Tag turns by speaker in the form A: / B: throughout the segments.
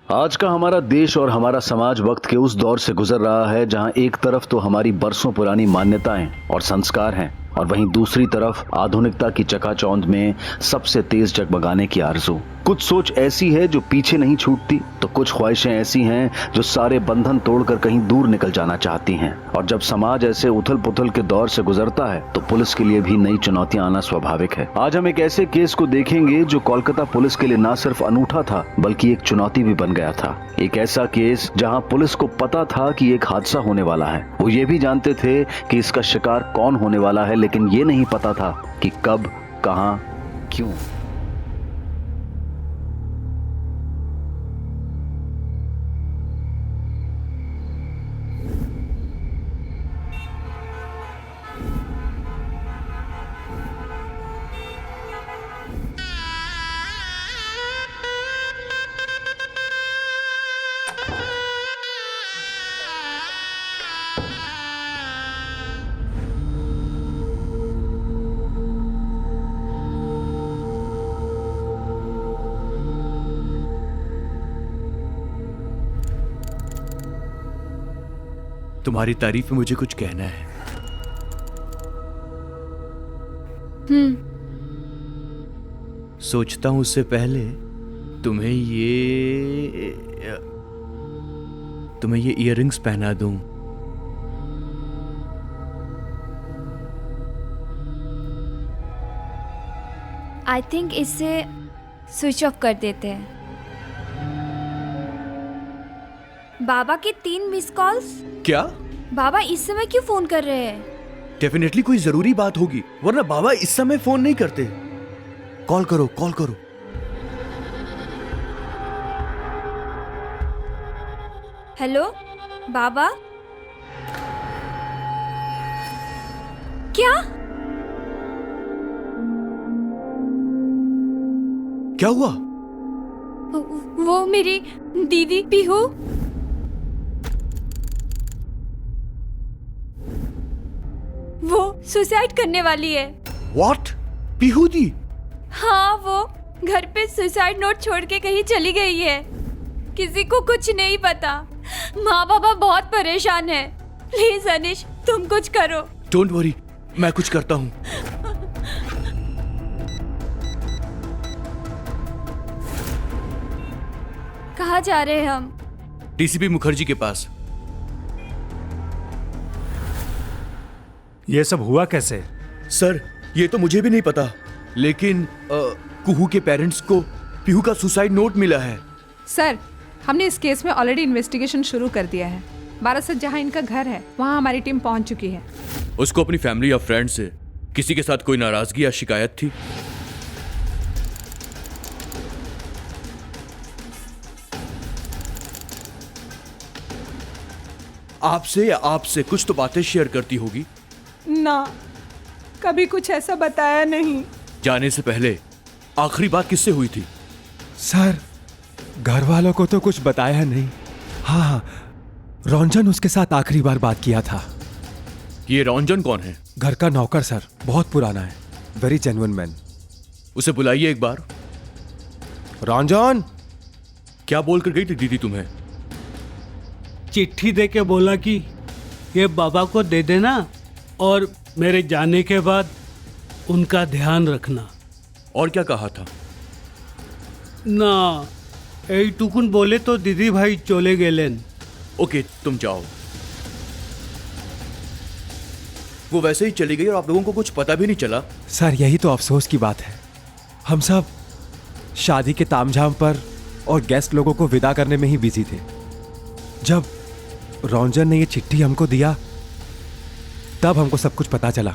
A: आज का हमारा देश और हमारा समाज वक्त के उस दौर से गुजर रहा है जहां एक तरफ तो हमारी बरसों पुरानी मान्यताएं और संस्कार हैं और वहीं दूसरी तरफ आधुनिकता की चकाचौंध में सबसे तेज जगमगाने की आरज़ू। कुछ सोच ऐसी है जो पीछे नहीं छूटती, तो कुछ ख्वाहिशें ऐसी हैं जो सारे बंधन तोड़कर कहीं दूर निकल जाना चाहती हैं। और जब समाज ऐसे उथल पुथल के दौर से गुजरता है तो पुलिस के लिए भी नई चुनौतियां आना स्वाभाविक है। आज हम एक ऐसे केस को देखेंगे जो कोलकाता पुलिस के लिए न सिर्फ अनूठा था बल्कि एक चुनौती भी बन गया था। एक ऐसा केस जहां पुलिस को पता था कि एक हादसा होने वाला है। वो ये भी जानते थे कि इसका शिकार कौन होने वाला है, लेकिन ये नहीं पता था कि कब, कहां, क्यों।
B: तुम्हारी तारीफ में मुझे कुछ कहना है। सोचता हूं उससे पहले तुम्हें ये इयररिंग्स पहना दूं।
C: आई थिंक इसे स्विच ऑफ कर देते हैं। बाबा के 3 मिस कॉल्स।
B: क्या?
C: बाबा इस समय क्यों फोन कर रहे हैं?
B: डेफिनेटली कोई जरूरी बात होगी, वरना बाबा इस समय फोन नहीं करते। कॉल करो, कॉल करो।
C: हेलो बाबा। क्या?
B: क्या हुआ?
C: वो मेरी दीदी पीहू। वो सुसाइड करने वाली है।
B: व्हाट? पीहू दी?
C: हाँ, वो घर पे सुसाइड नोट छोड़ के कहीं चली गई है। किसी को कुछ नहीं पता। माँ बाबा बहुत परेशान है। प्लीज अनिश, तुम कुछ करो।
B: डोंट वरी, मैं कुछ करता हूँ।
C: कहाँ जा रहे हैं हम?
B: डीसीपी मुखर्जी के पास।
D: ये सब हुआ कैसे?
B: सर, ये तो मुझे भी नहीं पता, लेकिन कुहू के पेरेंट्स को पीहू का सुसाइड नोट मिला है।
E: सर, हमने इस केस में ऑलरेडी इन्वेस्टिगेशन शुरू कर दिया है। बारासत जहां इनका घर है वहां हमारी टीम पहुंच चुकी है।
B: उसको अपनी फैमिली या फ्रेंड से किसी के साथ कोई नाराजगी या शिकायत थी? आपसे या आपसे कुछ तो बातें शेयर करती होगी
E: ना, कभी कुछ ऐसा बताया नहीं।
B: जाने से पहले आखिरी बात किससे हुई थी?
D: सर, घर वालों को तो कुछ बताया नहीं। हाँ, रंजन उसके साथ आखिरी बार बात किया था।
B: ये रंजन कौन है?
D: घर का नौकर सर, बहुत पुराना है, वेरी जेन्युइन मैन।
B: उसे बुलाइए एक बार।
D: रंजन।
B: क्या बोलकर गई थी दीदी तुम्हें?
F: चिट्ठी दे के बोला कि ये बाबा को दे देना और मेरे जाने के बाद उनका ध्यान रखना।
B: और क्या कहा था?
F: ना, यही टुकुन बोले तो दीदी भाई चले गेलेन।
B: ओके, तुम जाओ। वो वैसे ही चली गई और आप लोगों को कुछ पता भी नहीं चला।
D: सर, यही तो अफसोस की बात है। हम सब शादी के तामझाम पर और गेस्ट लोगों को विदा करने में ही बिजी थे। जब रंजन ने ये चिट्ठी हमको दिया तब हमको सब कुछ पता चला।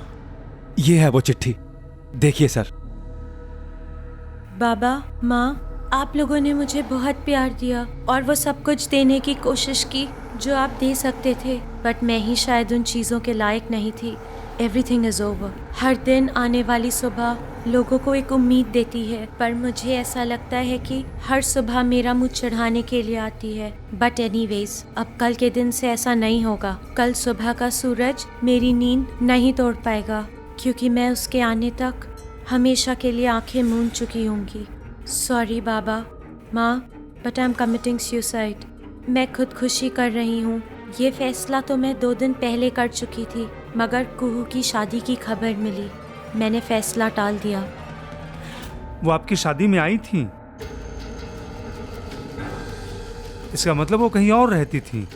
D: ये है वो चिट्ठी, देखिए सर।
G: बाबा, माँ, आप लोगों ने मुझे बहुत प्यार दिया और वो सब कुछ देने की कोशिश की जो आप दे सकते थे, बट मैं ही शायद उन चीज़ों के लायक नहीं थी। Everything is over. हर दिन आने वाली सुबह लोगों को एक उम्मीद देती है, पर मुझे ऐसा लगता है कि हर सुबह मेरा मुँह चढ़ाने के लिए आती है। बट एनीवेज, अब कल के दिन से ऐसा नहीं होगा। कल सुबह का सूरज मेरी नींद नहीं तोड़ पाएगा, क्योंकि मैं उसके आने तक हमेशा के लिए आंखें मूंद चुकी होंगी। सॉरी बाबा, माँ, but I am committing suicide. मैं खुदकुशी कर रही हूँ। ये फैसला तो मैं 2 दिन पहले कर चुकी थी, मगर कुहू की शादी की खबर मिली। मैंने फैसला टाल दिया।
H: वो आपकी शादी में आई थी? इसका मतलब वो कहीं और रहती थी?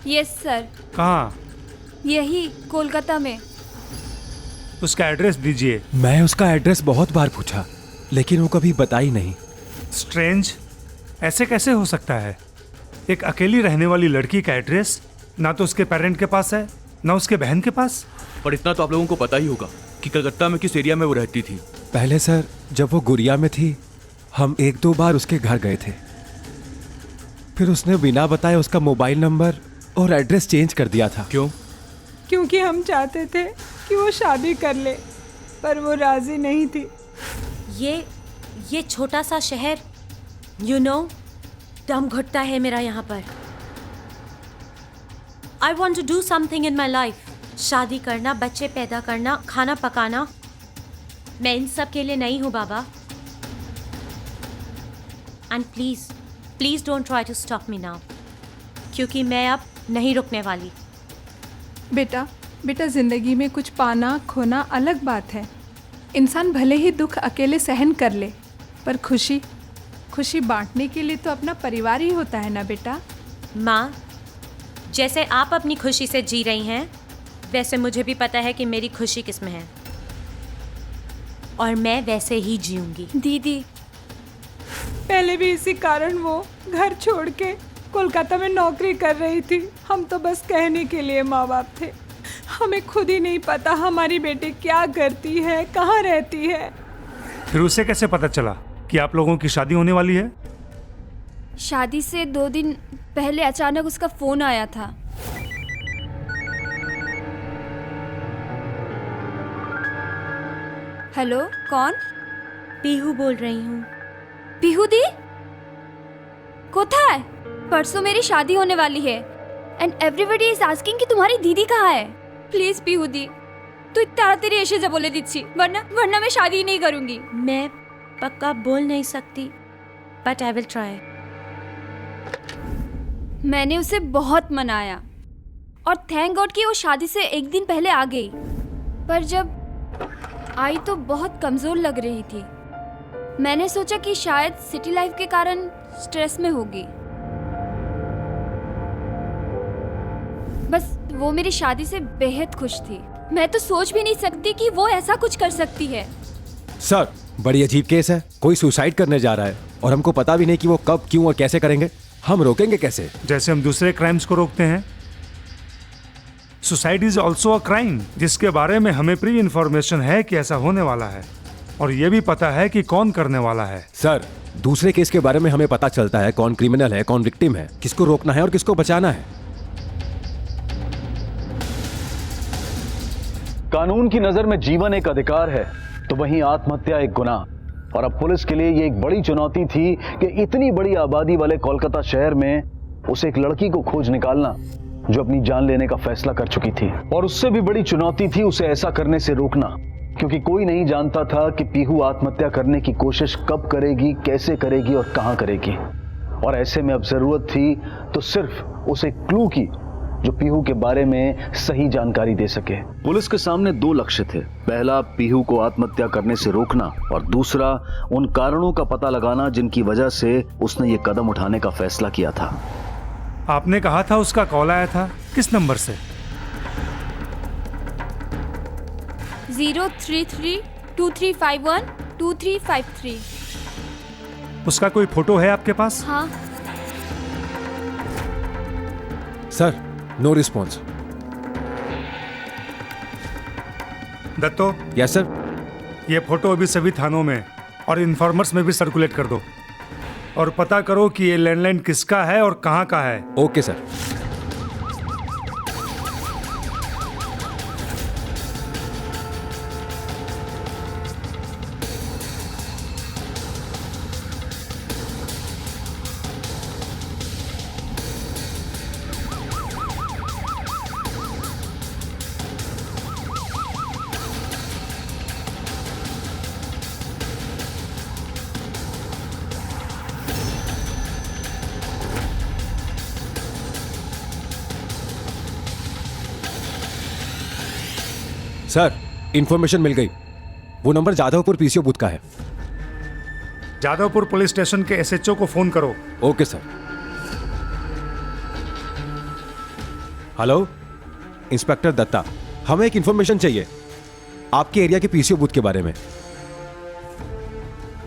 C: यस सर,
H: कहाँ?
C: यही कोलकाता में।
H: उसका एड्रेस दीजिए।
D: मैं उसका एड्रेस बहुत बार पूछा, लेकिन वो कभी बताई नहीं।
H: स्ट्रेंज, ऐसे कैसे हो सकता है? एक अकेली रहने वाली लड़की का एड्रेस ना तो उसके पेरेंट के पास है, ना उसके बहन के पास।
B: पर इतना तो आप लोगों को पता ही होगा कि कलकत्ता में किस एरिया में वो रहती थी।
D: पहले सर, जब वो गुड़िया में थी, हम 1-2 बार उसके घर गए थे। फिर उसने बिना बताए उसका मोबाइल नंबर और एड्रेस चेंज कर दिया था।
B: क्यों?
E: क्योंकि हम चाहते थे कि वो शादी कर ले, पर वो राजी नहीं थी।
G: ये छोटा सा शहर, यू नो, दम घुटता है मेरा यहाँ पर। I want to do something in my life. शादी करना, बच्चे पैदा करना, खाना पकाना, मैं इन सब के लिए नहीं हूँ बाबा। And please please don't try to stop me now, क्योंकि मैं अब नहीं रुकने वाली।
E: बेटा जिंदगी में कुछ पाना खोना अलग बात है। इंसान भले ही दुख अकेले सहन कर ले, पर खुशी बांटने के लिए तो अपना परिवार ही होता है ना बेटा।
G: माँ, जैसे आप अपनी खुशी से जी रही हैं, वैसे मुझे भी पता है कि मेरी खुशी किस में है, और मैं वैसे ही जीऊंगी।
C: दीदी,
E: पहले भी इसी कारण वो घर छोड़ के कोलकाता में नौकरी कर रही थी। हम तो बस कहने के लिए माँ बाप थे। हमें खुद ही नहीं पता हमारी बेटी क्या करती है, कहाँ रहती है।
H: फिर उसे कैसे पता चला कि आप लोगों की शादी होने वाली है?
C: शादी से 2 दिन पहले अचानक उसका फोन आया था। हेलो, कौन?
G: पीहू बोल रही हूँ।
C: पीहू दी कोথায়? परसों मेरी शादी होने वाली है एंड एवरीबडी इज आस्किंग कि तुम्हारी दीदी कहाँ है। प्लीज पीहू दी, तू ताड़ाताड़ी एसे जा बोले दिच्छी, वरना मैं शादी ही नहीं करूंगी।
G: मैं पक्का बोल नहीं सकती, बट आई विल ट्राई।
C: मैंने उसे बहुत मनाया और थैंक गॉड कि वो शादी से 1 दिन पहले आ गई, पर जब आई तो बहुत कमजोर लग रही थी। मैंने सोचा कि शायद सिटी लाइफ के कारण स्ट्रेस में होगी। बस वो मेरी शादी से बेहद खुश थी। मैं तो सोच भी नहीं सकती कि वो ऐसा कुछ कर सकती है।
D: सर, बड़ी अजीब केस है। कोई सुसाइड करने जा रहा है और हमको पता भी नहीं कि वो कब, क्यों और कैसे करेंगे। हम रोकेंगे कैसे?
H: जैसे हम दूसरे क्राइम्स को रोकते हैं, suicide is also a crime, जिसके बारे में हमें प्री इंफॉर्मेशन है कि ऐसा होने वाला है, और ये भी पता है कि कौन करने वाला है।
D: सर, दूसरे केस के बारे में हमें पता चलता है कौन क्रिमिनल है, कौन विक्टिम है, किसको रोकना है और किसको बचाना है।
A: कानून की नजर में जीवन एक अधिकार है, तो वहीं आत्महत्या एक गुनाह। और अब पुलिस के लिए ये एक बड़ी चुनौती थी कि इतनी बड़ी आबादी वाले कोलकाता शहर में उसे एक लड़की को खोज निकालना जो अपनी जान लेने का फैसला कर चुकी थी। और उससे भी बड़ी चुनौती थी उसे ऐसा करने से रोकना, क्योंकि कोई नहीं जानता था कि पीहू आत्महत्या करने की कोशिश कब करेगी, कैसे करेगी और कहां करेगी। और ऐसे में अब जरूरत थी तो सिर्फ उसे क्लू की जो पीहू के बारे में सही जानकारी दे सके। पुलिस के सामने 2 लक्ष्य थे। पहला, पीहू को आत्महत्या करने से रोकना, और दूसरा, उन कारणों का पता लगाना जिनकी वजह से उसने ये कदम उठाने का फैसला किया था।
H: आपने कहा था उसका कॉल आया था, किस नंबर से?
C: 03323512353।
H: उसका कोई फोटो है आपके पास?
C: हाँ।
D: Sir, no response.
H: Datto,
D: yes sir.
H: ये फोटो अभी सभी थानों में और इन्फॉर्मर्स में भी सर्कुलेट कर दो, और पता करो कि ये लैंडलाइन किसका है और कहाँ का है।
D: Okay sir. सर, इंफॉर्मेशन मिल गई। वो नंबर जाधवपुर पीसीओ बूथ का है।
H: जादवपुर पुलिस स्टेशन के एसएचओ को फोन करो।
D: Okay sir. Hello, inspector Datta, हमें एक इंफॉर्मेशन चाहिए आपके एरिया के पीसीओ बूथ के बारे में।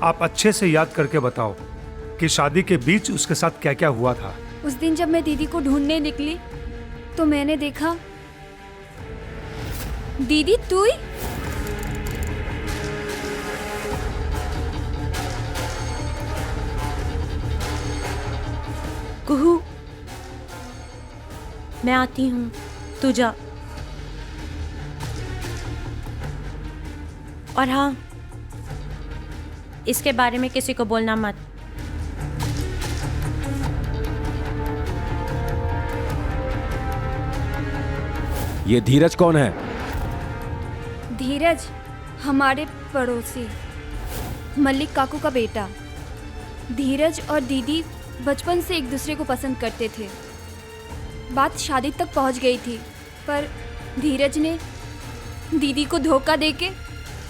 H: आप अच्छे से याद करके बताओ कि शादी के बीच उसके साथ क्या क्या हुआ था।
C: उस दिन जब मैं दीदी को ढूंढने निकली तो मैंने देखा। दीदी तू ही?
G: कुहू, मैं आती हूँ, तू जा। और हाँ, इसके बारे में किसी को बोलना मत।
D: ये धीरज कौन है?
C: धीरज हमारे पड़ोसी मल्लिक काकू का बेटा। धीरज और दीदी बचपन से एक दूसरे को पसंद करते थे। बात शादी तक पहुंच गई थी, पर धीरज ने दीदी को धोखा देके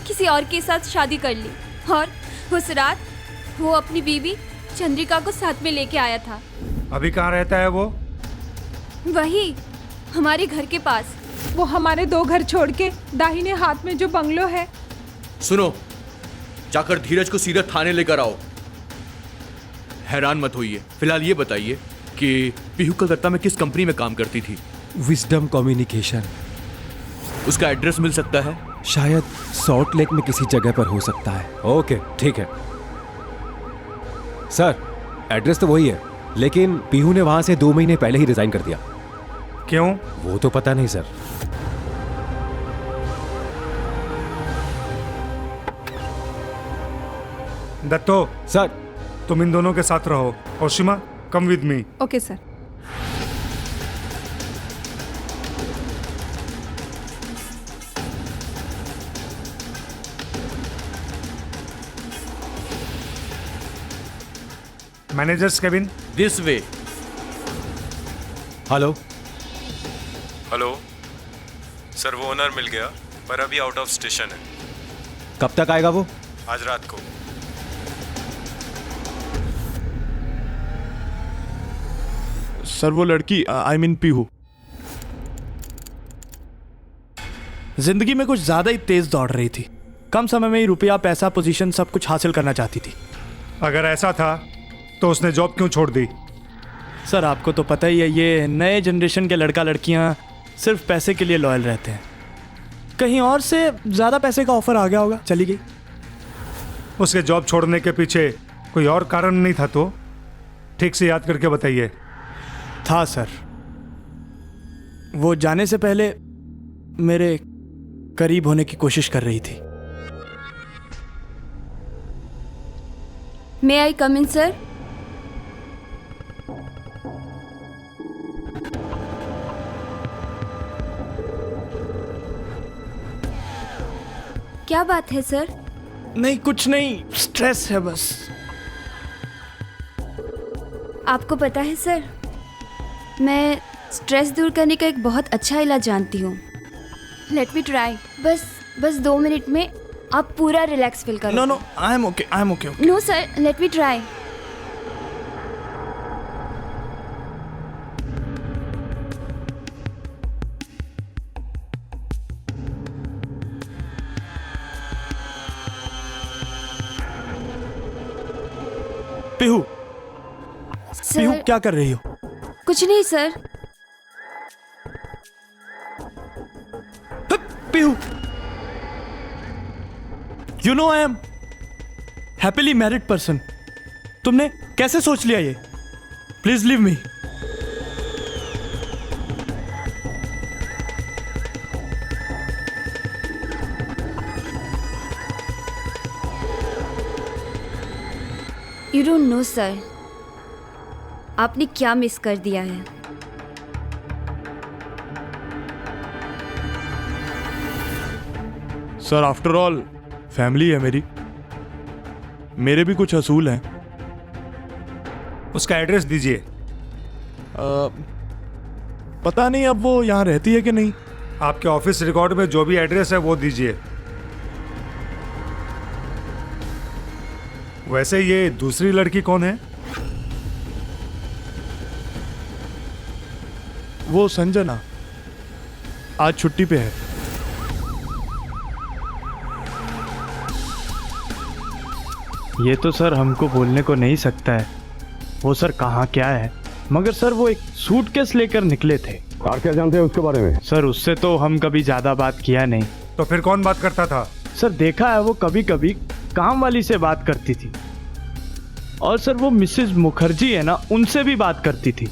C: किसी और के साथ शादी कर ली और उस रात वो अपनी बीवी चंद्रिका को साथ में लेके आया था।
H: अभी कहाँ रहता है वो?
C: वही हमारे घर के पास।
E: वो हमारे 2 घर छोड़ के दाहिने हाथ में जो बंगलो है।
B: सुनो, जाकर धीरज को सीधा थाने लेकर आओ। हैरान मत होइए। फिलहाल ये बताइए कि पीहू कलकत्ता में किस कंपनी में काम करती थी?
D: Wisdom communication.
B: उसका एड्रेस मिल सकता है?
D: शायद सॉल्ट लेक में किसी जगह पर हो सकता है। ओके, ठीक है सर, एड्रेस तो वही है, लेकिन पीहू ने वहां से 2 महीने पहले ही रिजाइन कर दिया।
H: क्यों?
D: वो तो पता नहीं सर।
H: दत्तो,
D: सर,
H: तुम इन दोनों के साथ रहो। Oshima, come with me.
E: Okay sir.
H: Manager's cabin.
B: This way.
D: Hello.
I: Hello sir, वो ओनर मिल गया पर अभी आउट ऑफ स्टेशन है।
D: कब तक आएगा वो?
I: आज रात को।
J: सर वो लड़की आई मीन पीहू जिंदगी में कुछ ज्यादा ही तेज दौड़ रही थी। कम समय में ही रुपया, पैसा, पोजीशन सब कुछ हासिल करना चाहती थी।
H: अगर ऐसा था तो उसने जॉब क्यों छोड़ दी?
J: सर आपको तो पता ही है, ये नए जनरेशन के लड़का लड़कियां सिर्फ पैसे के लिए लॉयल रहते हैं। कहीं और से ज्यादा पैसे का ऑफर आ गया होगा, चली गई।
H: उसके जॉब छोड़ने के पीछे कोई और कारण नहीं था तो? ठीक से याद करके बताइए।
J: था सर, वो जाने से पहले मेरे करीब होने की कोशिश कर रही थी।
C: मे आई कम इन सर? क्या बात है सर?
J: नहीं कुछ नहीं, स्ट्रेस है बस।
C: आपको पता है सर, मैं स्ट्रेस दूर करने का एक बहुत अच्छा इलाज जानती हूँ। Let me try. बस 2 मिनट में आप पूरा रिलैक्स फील करो।
J: No I am okay.
C: No sir, let me try.
J: Pihu,
C: sir
J: Pihu क्या कर रही हो?
C: कुछ नहीं sir.
J: Pihu, you know I am happily married person. तुमने कैसे सोच लिया ये? Please leave me.
C: You don't know sir, आपने क्या मिस कर दिया है।
J: सर आफ्टर ऑल फैमिली है मेरी, मेरे भी कुछ असूल हैं।
H: उसका एड्रेस दीजिए।
J: पता नहीं अब वो यहाँ रहती है कि नहीं।
H: आपके ऑफिस रिकॉर्ड में जो भी एड्रेस है वो दीजिए। वैसे ये दूसरी लड़की कौन है?
J: वो संजना आज छुट्टी पे है। ये तो सर हमको बोलने को नहीं सकता है वो सर कहाँ क्या है, मगर सर वो एक सूटकेस लेकर निकले थे।
K: और क्या जानते हैं उसके बारे में?
J: सर उससे तो हम कभी ज्यादा बात किया नहीं।
H: तो फिर कौन बात करता था?
J: सर देखा है वो कभी कभी काम वाली से बात करती थी, और सर वो मिसेस मुखर्जी है ना, उनसे भी बात करती थी।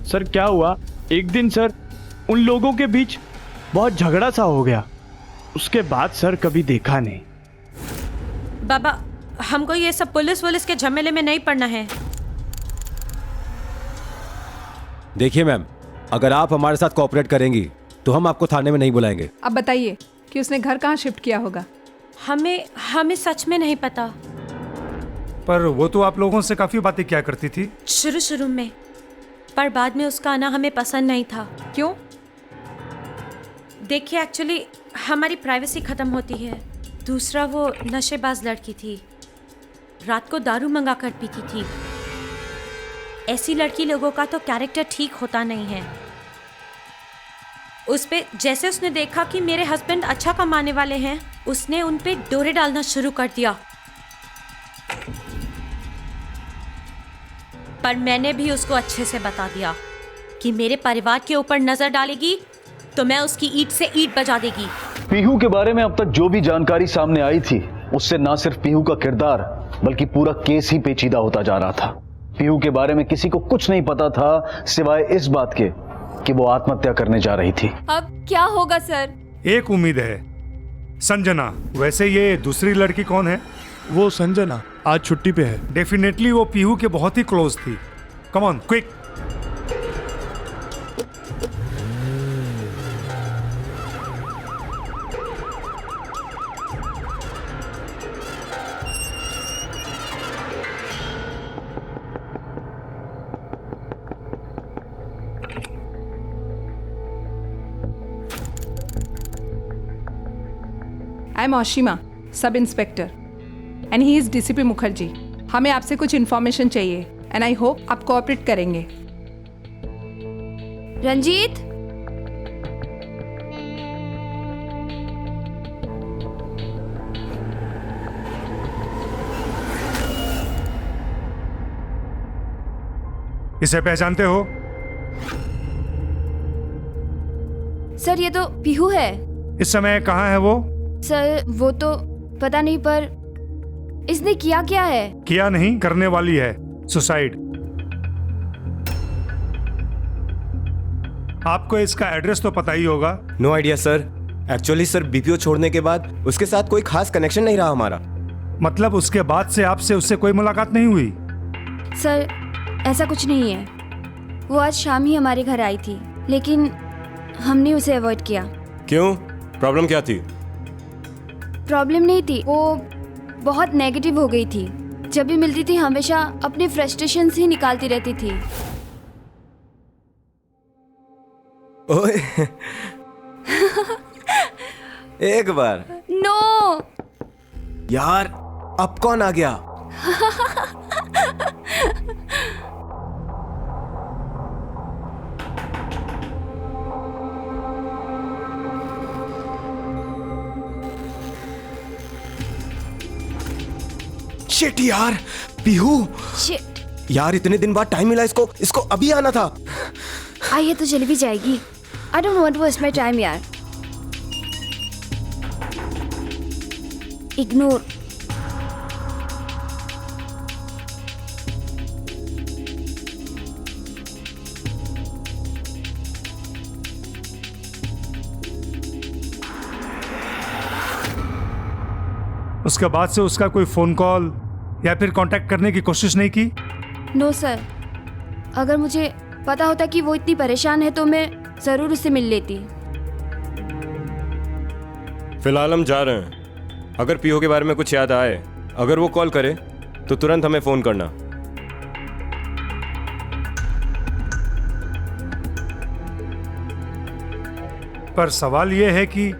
J: सर क्या हुआ, एक दिन सर उन लोगों के बीच बहुत झगड़ा सा हो गया, उसके बाद सर कभी देखा नहीं।
G: बाबा हमको ये सब पुलिस के झमेले में नहीं पड़ना है।
D: देखिए मैम, अगर आप हमारे साथ कोऑपरेट करेंगी तो हम आपको थाने में नहीं बुलाएंगे।
E: अब बताइए कि उसने घर कहाँ शिफ्ट किया होगा?
G: हमें सच में नहीं पता।
H: पर वो तो आप लोगों से काफी बातें किया करती थी।
G: शुरू में, पर बाद में उसका आना हमें पसंद नहीं था।
E: क्यों?
G: देखिए एक्चुअली हमारी प्राइवेसी खत्म होती है। दूसरा वो नशेबाज लड़की थी, रात को दारू मंगा कर पीती थी। ऐसी लड़की लोगों का तो कैरेक्टर ठीक होता नहीं है। उस पे जैसे उसने देखा कि मेरे हस्बैंड अच्छा कमाने वाले हैं, उसने उन पे डोरे डालना शुरू कर दिया। पर मैंने भी उसको अच्छे से बता दिया कि मेरे परिवार के ऊपर नजर डालेगी तो मैं उसकी ईंट से ईंट बजा देगी।
A: पीहू के बारे में अब तक जो भी जानकारी सामने आई थी, उससे ना सिर्फ पीहू का किरदार बल्कि पूरा केस ही पेचीदा होता जा रहा था। पीहू के बारे में किसी को कुछ नहीं पता था सिवाय इस बात के कि वो आत्महत्या करने जा रही थी।
C: अब क्या होगा सर?
H: एक उम्मीद है, संजना। वैसे ये दूसरी लड़की कौन है?
J: वो संजना आज छुट्टी पे है।
H: डेफिनेटली वो पीहू के बहुत ही क्लोज थी। Come on quick.
E: I am Oshima, sub inspector, and he is DCP Mukherjee. हमें आपसे कुछ इन्फॉर्मेशन चाहिए एंड आई होप आप कोऑपरेट करेंगे।
C: रंजीत,
H: इसे पहचानते हो?
C: सर ये तो पीहू है।
H: इस समय कहाँ है वो?
C: सर वो तो पता नहीं, पर इसने किया क्या है?
H: किया नहीं, करने वाली है। सुसाइड। आपको इसका एड्रेस तो पता ही होगा।
L: No idea sir. Actually sir BPO छोड़ने के बाद उसके साथ कोई खास कनेक्शन नहीं रहा हमारा।
H: मतलब उसके बाद से आपसे उससे कोई मुलाकात नहीं हुई?
C: सर ऐसा कुछ नहीं है। वो आज शाम ही हमारे घर आई थी, लेकिन हमने उसे अवॉइड किया।
L: क्यों? प्रॉब्लम क्या थी?
C: प्रॉब्लम नहीं थी, वो बहुत नेगेटिव हो गई थी। जब भी मिलती थी हमेशा अपने फ्रस्ट्रेशंस ही निकालती रहती थी।
L: ओए एक बार।
C: नो
L: यार, अब कौन आ गया? शिट यार, पीहू।
C: शिट
L: यार इतने दिन बाद टाइम मिला इसको अभी आना था।
C: आइए तो चली भी जाएगी। I don't want to waste my time यार। इग्नोर।
H: उसके बाद से उसका कोई फोन कॉल या फिर कांटेक्ट करने की कोशिश नहीं की?
C: नो सर, अगर मुझे पता होता कि वो इतनी परेशान है तो मैं जरूर उससे मिल लेती।
L: फिलहाल हम जा रहे हैं। अगर पीओ के बारे में कुछ याद आए, अगर वो कॉल करे तो तुरंत हमें फोन करना।
H: पर सवाल ये है कि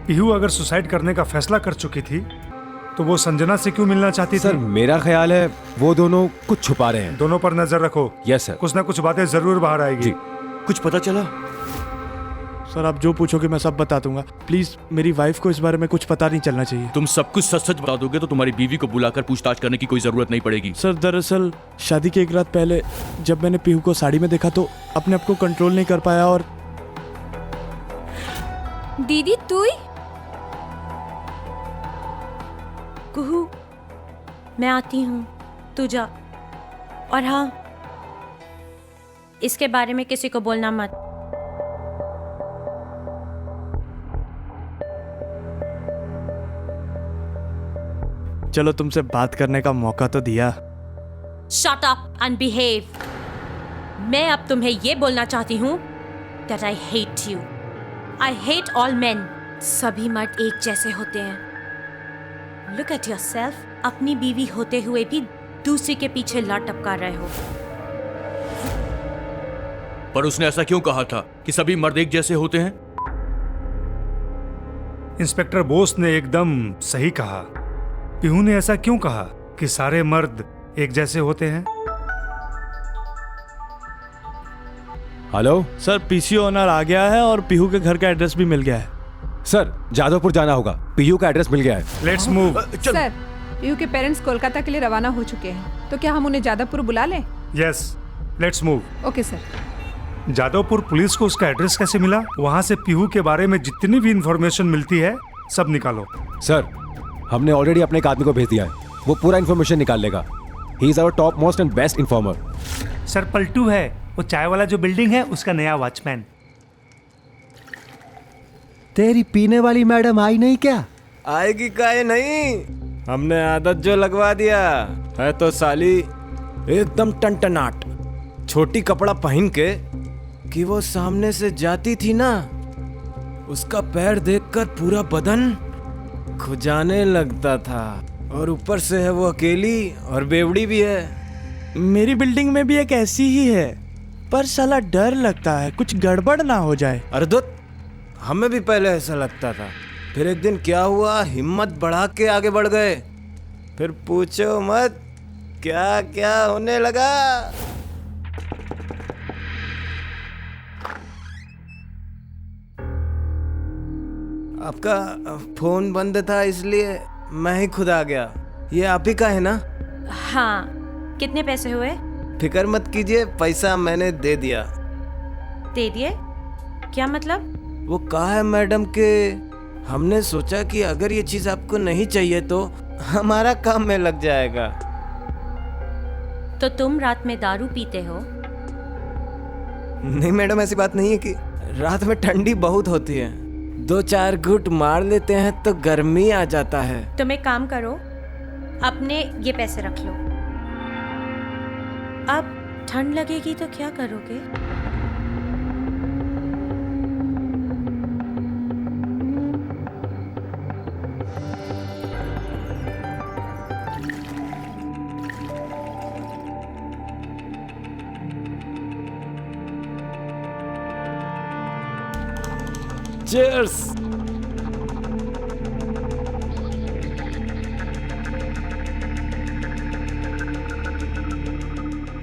H: पीहू अगर सुसाइड करने का फैसला कर चुकी थी तो वो संजना से क्यों मिलना चाहती
D: सर
H: थी?
D: मेरा ख्याल है वो दोनों कुछ छुपा रहे हैं।
H: दोनों पर नजर रखो।
D: Yes sir.
H: कुछ ना कुछ बातें जरूर बाहर आएगी।
D: जी।
B: कुछ पता चला?
J: सर आप जो पूछोगे मैं सब बता दूंगा। प्लीज मेरी वाइफ को इस बारे में कुछ पता नहीं चलना चाहिए।
B: तुम सब कुछ सच सच बता दोगे तो तुम्हारी बीवी को बुलाकर पूछताछ करने की कोई जरूरत नहीं पड़ेगी।
J: सर दरअसल शादी के एक रात पहले जब मैंने पीहू को साड़ी में देखा तो अपने आप को कंट्रोल नहीं कर पाया और
C: दीदी तू ही?
G: कुहू, मैं आती हूँ, तू जा। और हाँ, इसके बारे में किसी को बोलना मत।
J: चलो तुमसे बात करने का मौका तो दिया।
G: Shut up and behave. मैं अब तुम्हें ये बोलना चाहती हूँ that I hate you. I hate all men. सभी मर्द एक जैसे होते हैं। Look at yourself. अपनी बीवी होते हुए भी दूसरी के पीछे लात टपका रहे हो।
B: पर उसने ऐसा क्यों कहा था कि सभी मर्द एक जैसे होते हैं?
H: इंस्पेक्टर बोस ने एकदम सही कहा। पीहू ने ऐसा क्यों कहा कि सारे मर्द एक जैसे होते हैं?
D: हेलो
J: सर पीसी ओनर आ गया है और पीहू के घर का एड्रेस भी मिल गया है।
D: सर, जादवपुर जाना होगा। पीयू का एड्रेस मिल गया है।
H: Let's move.
E: सर, पीहू के पेरेंट्स कोलकाता के लिए रवाना हो चुके हैं, तो क्या हम उन्हें जादवपुर बुला लें?
H: Yes, let's move.
E: Okay sir.
H: Jadavpur police को उसका एड्रेस कैसे मिला? वहाँ से पीहू के बारे में जितनी भी इंफॉर्मेशन मिलती है सब निकालो।
D: सर, हमने ऑलरेडी अपने एक आदमी को भेज दिया है। वो पूरा इन्फॉर्मेशन निकाल लेगा। He is our top most and best informer.
H: Sir Paltu है, वो चाय वाला जो बिल्डिंग है उसका नया वॉचमैन।
M: तेरी पीने वाली मैडम आई नहीं क्या?
L: आएगी काहे नहीं, हमने आदत जो लगवा दिया है तो साली एकदम टनटनाट छोटी कपड़ा पहन के कि वो सामने से जाती थी ना, उसका पैर देखकर पूरा बदन खुजाने लगता था। और ऊपर से है वो अकेली और बेवड़ी भी है।
J: मेरी बिल्डिंग में भी एक ऐसी ही है, पर साला डर लगता है कुछ गड़बड़ ना हो जाए।
L: अरे दुत, हमें भी पहले ऐसा लगता था। फिर एक दिन क्या हुआ, हिम्मत बढ़ा के आगे बढ़ गए। फिर पूछो मत क्या क्या होने लगा। आपका फोन बंद था इसलिए मैं ही खुद आ गया। ये आप ही का है ना?
G: हाँ, कितने पैसे हुए?
L: फिक्र मत कीजिए, पैसा मैंने दे दिया।
G: दे दिए? क्या मतलब?
L: वो कहा है मैडम के हमने सोचा कि अगर ये चीज आपको नहीं चाहिए तो हमारा काम में लग जाएगा।
G: तो तुम रात में दारू पीते हो?
L: नहीं मैडम, ऐसी बात नहीं है कि रात में ठंडी बहुत होती है, 2-4 घूंट मार लेते हैं तो गर्मी आ जाता है।
G: तुम एक काम करो, अपने ये पैसे रख लो। अब ठंड लगेगी तो क्या करोगे?
L: Cheers!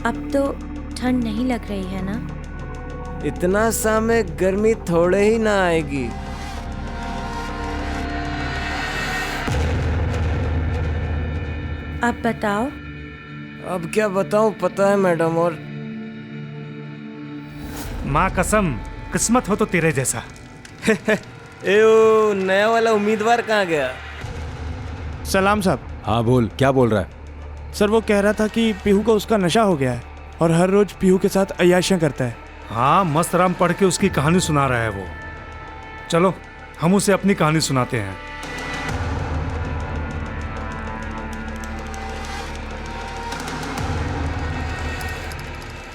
G: अब तो ठंड नहीं लग रही है ना?
L: इतना सा में गर्मी थोड़े ही ना आएगी।
G: अब बताओ।
L: अब क्या बताऊं, पता है मैडम। और
H: माँ कसम, किस्मत हो तो तेरे जैसा।
L: एओ, नया वाला उम्मीदवार कहाँ गया?
J: सलाम साहब।
D: हाँ बोल, क्या बोल रहा है?
J: सर वो कह रहा था कि पीहू को उसका नशा हो गया है और हर रोज पीहू के साथ अय्याशियां करता है।
H: हाँ, मस्त राम पढ़ के उसकी कहानी सुना रहा है वो। चलो हम उसे अपनी कहानी सुनाते हैं।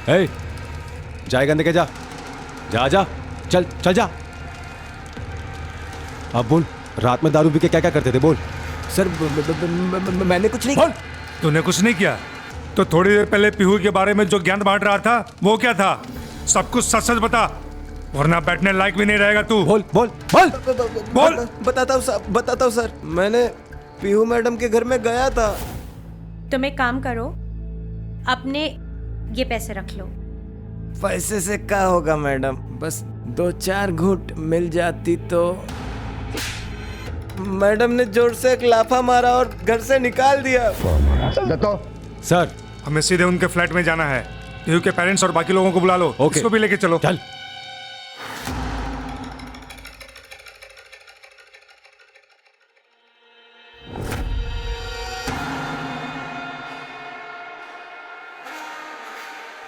D: हे, जाएगा लेके जा। जा जा, चल चल जा। अब बोल, रात में दारू पी के क्या क्या करते थे? बोल।
L: सर मैंने कुछ नहीं।
H: तूने कुछ नहीं किया तो थोड़ी देर पहले पीहू के बारे में जो ज्ञान बांट रहा था वो क्या था? सब कुछ सच सच बता, वरना बैठने लायक भी नहीं रहेगा तू।
L: बोल बोल बोल
H: बोल।
L: बताता हूँ सर, मैंने पीहू मैडम के घर में गया था।
G: तुम एक काम करो, अपने ये पैसे रख लो।
L: पैसे से क्या होगा मैडम, बस 2-4 घूंट मिल जाती तो। मैडम ने जोर से एक लाफा मारा और घर से निकाल दिया।
H: सर, हमें सीधे उनके फ्लैट में जाना है। पीहू के पेरेंट्स और बाकी लोगों को बुला लो।
L: ओके।
H: इसको भी लेके चलो।
L: चल।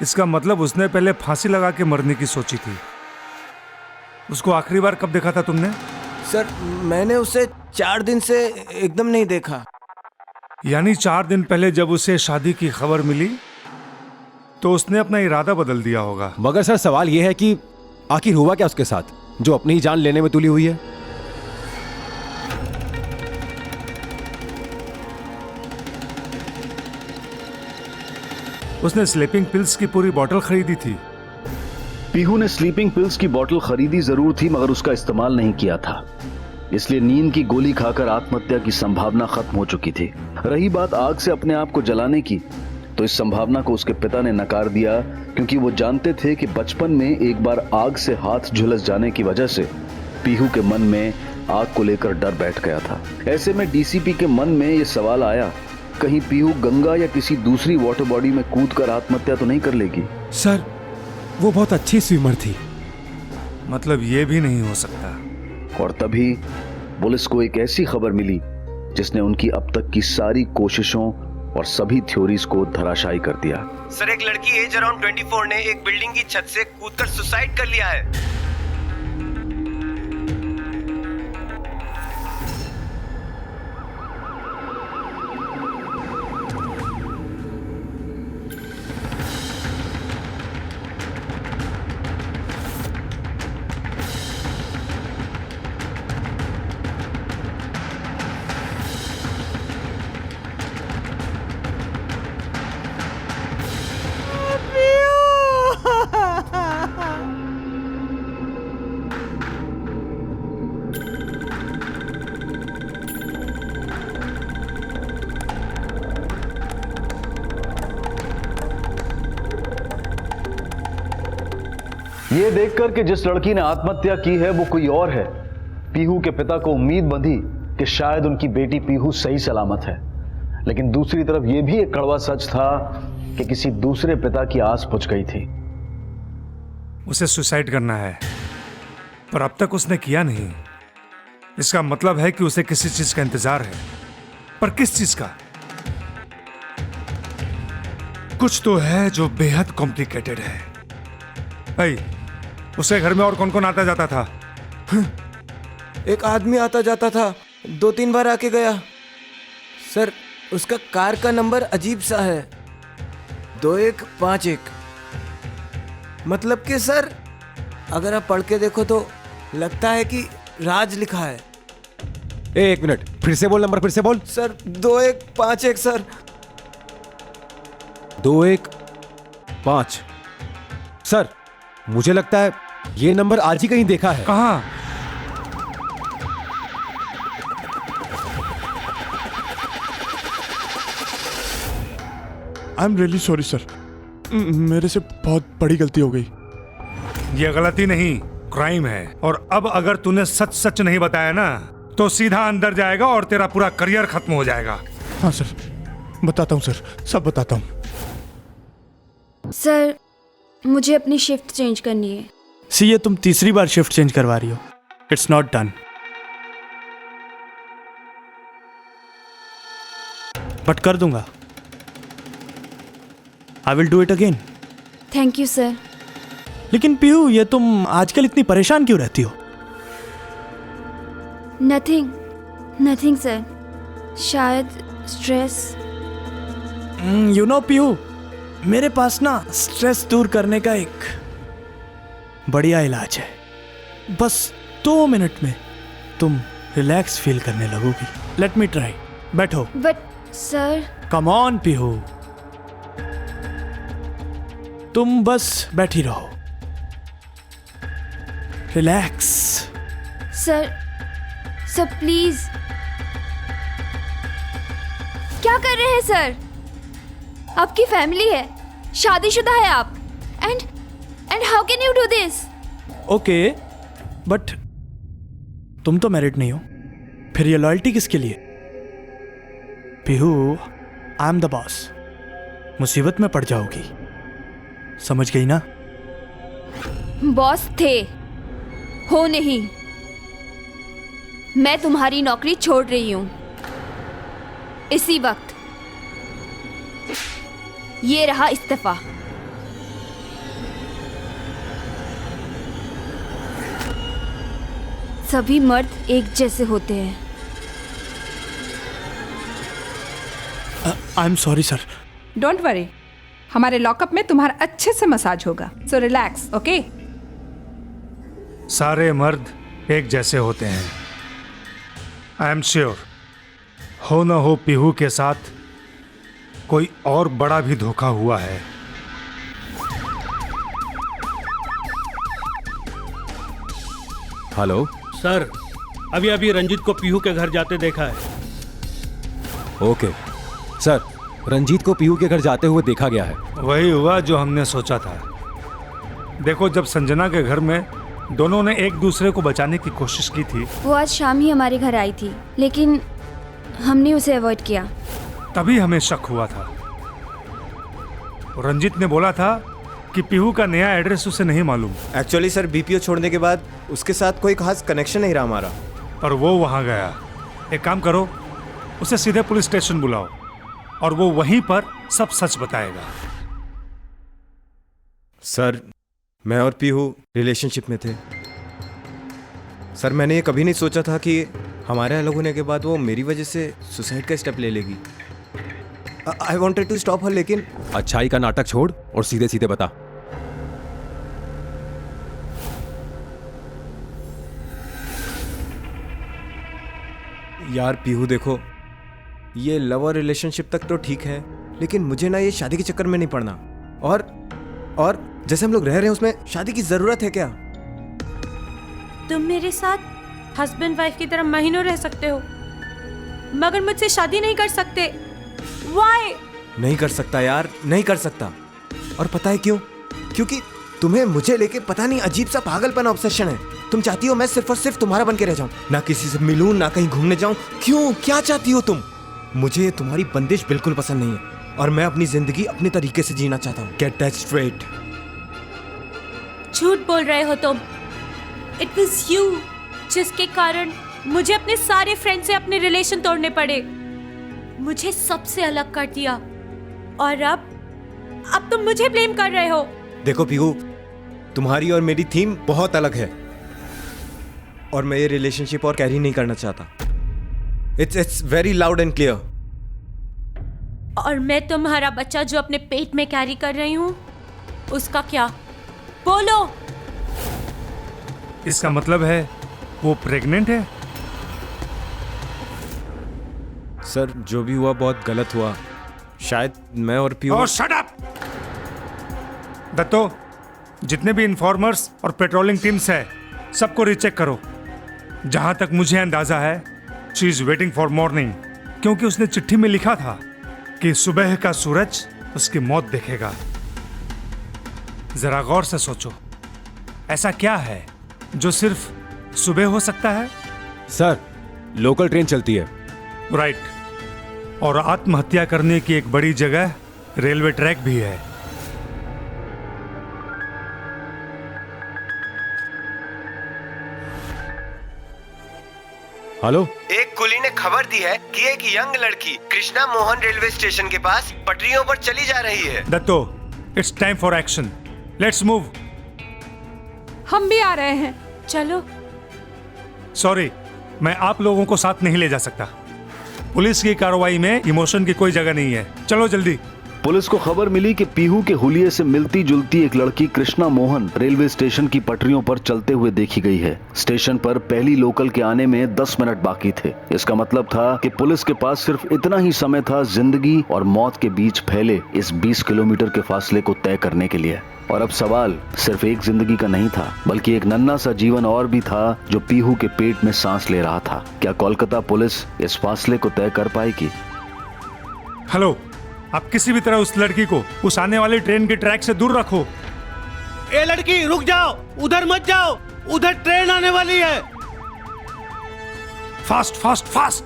H: इसका मतलब उसने पहले फांसी लगा के मरने की सोची थी। उसको आखिरी बार कब देखा था तुमने?
L: सर, मैंने उसे 4 दिन से एकदम नहीं देखा।
H: यानी 4 दिन पहले जब उसे शादी की खबर मिली तो उसने अपना इरादा बदल दिया होगा।
D: मगर सर सवाल यह है कि आखिर हुआ क्या उसके साथ जो अपनी ही जान लेने में तुली हुई है?
H: उसने स्लीपिंग पिल्स की पूरी बोतल खरीदी थी।
A: पीहू ने स्लीपिंग पिल्स की बोतल खरीदी जरूर थी, मगर उसका इस्तेमाल नहीं किया था। इसलिए नींद की गोली खाकर आत्महत्या की संभावना खत्म हो चुकी थी। रही बात आग से अपने आप को जलाने की, तो इस संभावना को उसके पिता ने नकार दिया, क्योंकि वो जानते थे कि बचपन में एक बार आग से हाथ झुलस जाने की वजह से पीहू के मन में आग को लेकर डर बैठ गया था। ऐसे में डीसीपी के मन में यह सवाल आया, कहीं पीहू गंगा या किसी दूसरी वाटर बॉडी में कूदकर आत्महत्या तो नहीं कर लेगी?
D: सर, वो बहुत अच्छी स्विमर थी।
H: मतलब ये भी नहीं हो सकता।
A: और तभी पुलिस को एक ऐसी खबर मिली जिसने उनकी अब तक की सारी कोशिशों और सभी थ्योरीज को धराशायी कर दिया।
L: सर, एक लड़की एज अराउंड 24 ने एक बिल्डिंग की छत से कूदकर सुसाइड कर लिया है।
A: ये देखकर कि जिस लड़की ने आत्महत्या की है वो कोई और है, पीहू के पिता को उम्मीद बंधी कि शायद उनकी बेटी पीहू सही सलामत है। लेकिन दूसरी तरफ यह भी एक कड़वा सच था कि किसी दूसरे पिता की आस बुझ गई थी।
H: उसे सुसाइड करना है, पर अब तक उसने किया नहीं। इसका मतलब है कि उसे किसी चीज का इंतजार है, पर किस चीज का? कुछ तो है जो बेहद कॉम्प्लिकेटेड है। भाई, उसके घर में और कौन कौन आता जाता था?
L: एक आदमी आता जाता था, 2-3 बार आके गया। सर, उसका कार का नंबर अजीब सा है, 2151। मतलब कि सर, अगर आप पढ़ के देखो तो लगता है कि राज लिखा है।
D: एक मिनट, फिर से बोल, नंबर फिर से बोल।
L: Sir, 2151 sir.
D: 215। सर, मुझे लगता है ये नंबर आज ही कहीं देखा है।
H: कहाँ?
N: I am really sorry sir, मेरे से बहुत बड़ी गलती हो गई।
H: ये गलती नहीं, क्राइम है। और अब अगर तूने सच सच नहीं बताया ना तो सीधा अंदर जाएगा और तेरा पूरा करियर खत्म हो जाएगा।
N: हाँ सर, बताता हूँ सर, सब बताता हूँ।
C: सर, मुझे अपनी शिफ्ट चेंज करनी है।
O: सी, ये तुम तीसरी बार शिफ्ट चेंज करवा रही हो। It's not done. बट कर दूंगा। I will do it again.
C: Thank you sir.
O: लेकिन पीहू, ये तुम आजकल इतनी परेशान क्यों रहती हो?
C: नथिंग सर, शायद स्ट्रेस।
O: यू नो पीहू, मेरे पास ना स्ट्रेस दूर करने का एक बढ़िया इलाज है। बस 2 मिनट में तुम रिलैक्स फील करने लगोगी। Let me try. बैठो।
C: But sir.
O: Come on Pihu, तुम बस बैठी रहो। रिलैक्स।
C: Sir please. क्या कर रहे हैं सर? आपकी फैमिली है, शादीशुदा है आप, and how can you do this?
O: Okay, but तुम तो मैरिड नहीं हो, फिर ये लॉयल्टी किसके लिए? Pihu, I am the boss. मुसीबत में पड़ जाओगी, समझ गई ना?
C: बॉस थे, हो नहीं। मैं तुम्हारी नौकरी छोड़ रही हूं इसी वक्त। ये रहा इस्तीफा। सभी मर्द एक जैसे होते हैं।
O: I am sorry sir.
E: Don't worry, हमारे लॉकअप में तुम्हारा अच्छे से मसाज होगा, सो रिलैक्स, ओके?
H: सारे मर्द एक जैसे होते हैं। आई एम श्योर हो न हो पीहू के साथ कोई और बड़ा भी धोखा हुआ है।
D: हेलो
F: सर, अभी अभी रंजीत को पीहू के घर जाते देखा है।
D: ओके सर, रंजीत को पीहू के घर जाते हुए देखा गया है।
H: वही हुआ जो हमने सोचा था। देखो, जब संजना के घर में दोनों ने एक दूसरे को बचाने की कोशिश की थी,
C: वो आज शाम ही हमारे घर आई थी, लेकिन हमने उसे अवॉइड किया।
H: तभी हमें शक हुआ था। रंजीत ने बोला था कि पीहू का नया एड्रेस उसे नहीं मालूम।
L: एक्चुअली सर, बीपीओ छोड़ने के बाद उसके साथ कोई खास कनेक्शन नहीं रहा हमारा।
H: और वो वहां गया। एक काम करो, उसे सीधे पुलिस स्टेशन बुलाओ और वो वहीं पर सब सच बताएगा।
L: सर, मैं और पीहू रिलेशनशिप में थे। सर, मैंने ये कभी नहीं सोचा था कि हमारे अलग होने के बाद वो मेरी वजह से सुसाइड का स्टेप ले लेगी। I wanted to stop her, लेकिन
D: अच्छाई का नाटक छोड़ और सीधे सीधे बता।
L: यार पीहू, देखो, ये लव और रिलेशनशिप तक तो ठीक है, लेकिन मुझे ना ये शादी के चक्कर में नहीं पड़ना। और जैसे हम लोग रह रहे हैं उसमें शादी की जरूरत है क्या?
G: तुम मेरे साथ हस्बैंड वाइफ की तरह महीनों रह सकते हो, मगर मुझसे शादी नहीं कर सकते। Why?
L: नहीं कर सकता यार, नहीं कर सकता। और पता है क्यों? क्योंकि तुम्हें मुझे लेके पता नहीं अजीब सा पागलपन ऑब्सेशन है। तुम चाहती हो मैं सिर्फ और सिर्फ तुम्हारा बन के रह जाऊं, ना किसी से मिलूं, ना कहीं घूमने जाऊं। क्यों? क्या चाहती हो तुम? मुझे तुम्हारी बंदिश बिल्कुल पसंद नहीं है और मैं अपनी जिंदगी अपने तरीके से जीना चाहता हूं। Get that straight.
G: झूठ बोल रहे हो तुम। इट वाज यू जिसके कारण मुझे अपने सारे फ्रेंड से अपने रिलेशन तोड़ने पड़े, मुझे सबसे अलग कर दिया, और अब तुम मुझे ब्लेम कर रहे हो।
L: देखो पीहू, तुम्हारी और मेरी थीम बहुत अलग है और मैं ये रिलेशनशिप और कैरी नहीं करना चाहता। It's very loud and clear.
G: और मैं तुम्हारा बच्चा जो अपने पेट में कैरी कर रही हूं, उसका क्या? बोलो।
H: इसका मतलब है वो प्रेग्नेंट है?
L: सर, जो भी हुआ बहुत गलत हुआ। शायद मैं और पीहू।
H: और शट अप! दत्तो, जितने भी इन्फॉर्मर्स और पेट्रोलिंग टीम्स है, सबको रीचेक करो। जहां तक मुझे अंदाजा है, she is waiting for morning, क्योंकि उसने चिट्ठी में लिखा था कि सुबह का सूरज उसकी मौत देखेगा। जरा गौर से सोचो, ऐसा क्या है जो सिर्फ सुबह हो सकता है?
D: सर, लोकल ट्रेन चलती है।
H: राइट। और आत्महत्या करने की एक बड़ी जगह रेलवे ट्रैक भी है।
D: हेलो,
L: एक कुली ने खबर दी है कि एक यंग लड़की कृष्णा मोहन रेलवे स्टेशन के पास पटरियों पर चली जा रही है।
H: Datto, it's time for action. Let's move.
E: हम भी आ रहे हैं।
G: चलो।
H: सॉरी, मैं आप लोगों को साथ नहीं ले जा सकता। पुलिस की कार्रवाई में इमोशन की कोई जगह नहीं है। चलो जल्दी।
A: पुलिस को खबर मिली कि पीहू के हुलिये से मिलती जुलती एक लड़की कृष्णा मोहन रेलवे स्टेशन की पटरियों पर चलते हुए देखी गई है। स्टेशन पर पहली लोकल के आने में 10 मिनट बाकी थे। इसका मतलब था कि पुलिस के पास सिर्फ इतना ही समय था जिंदगी और मौत के बीच फैले इस 20 किलोमीटर के फासले को तय करने के लिए। और अब सवाल सिर्फ एक जिंदगी का नहीं था, बल्कि एक नन्हा सा जीवन और भी था जो पीहू के पेट में सांस ले रहा था। क्या कोलकाता पुलिस इस फासले को तय कर पाएगी?
H: हेलो, आप किसी भी तरह उस लड़की को उस आने वाली ट्रेन के ट्रैक से दूर रखो।
F: ए लड़की रुक जाओ, उधर मत जाओ, उधर ट्रेन आने वाली है।
H: Fast fast fast.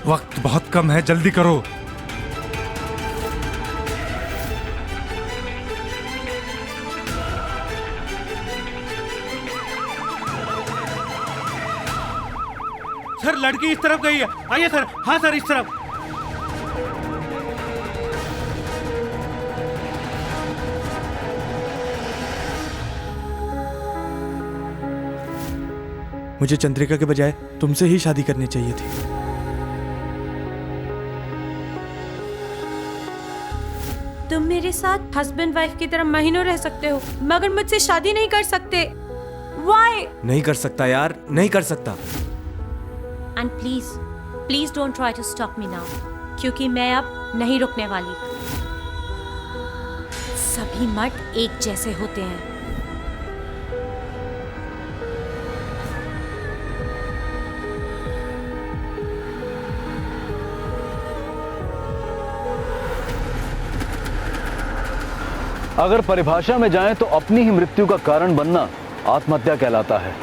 H: वक्त बहुत कम है, जल्दी करो।
F: सर लड़की इस तरफ गई है, आइए सर। हाँ सर, इस तरफ।
O: मुझे चंद्रिका के बजाय तुमसे ही शादी करनी चाहिए थी।
G: तुम मेरे साथ हस्बैंड वाइफ की तरह महीनों रह सकते हो, मगर मुझसे शादी नहीं कर सकते। Why?
L: नहीं कर सकता यार, नहीं कर सकता।
G: And please don't try to stop me now, क्योंकि मैं अब नहीं रुकने वाली। सभी मर्द एक जैसे होते हैं।
A: अगर परिभाषा में जाएं तो अपनी ही मृत्यु का कारण बनना आत्महत्या कहलाता है।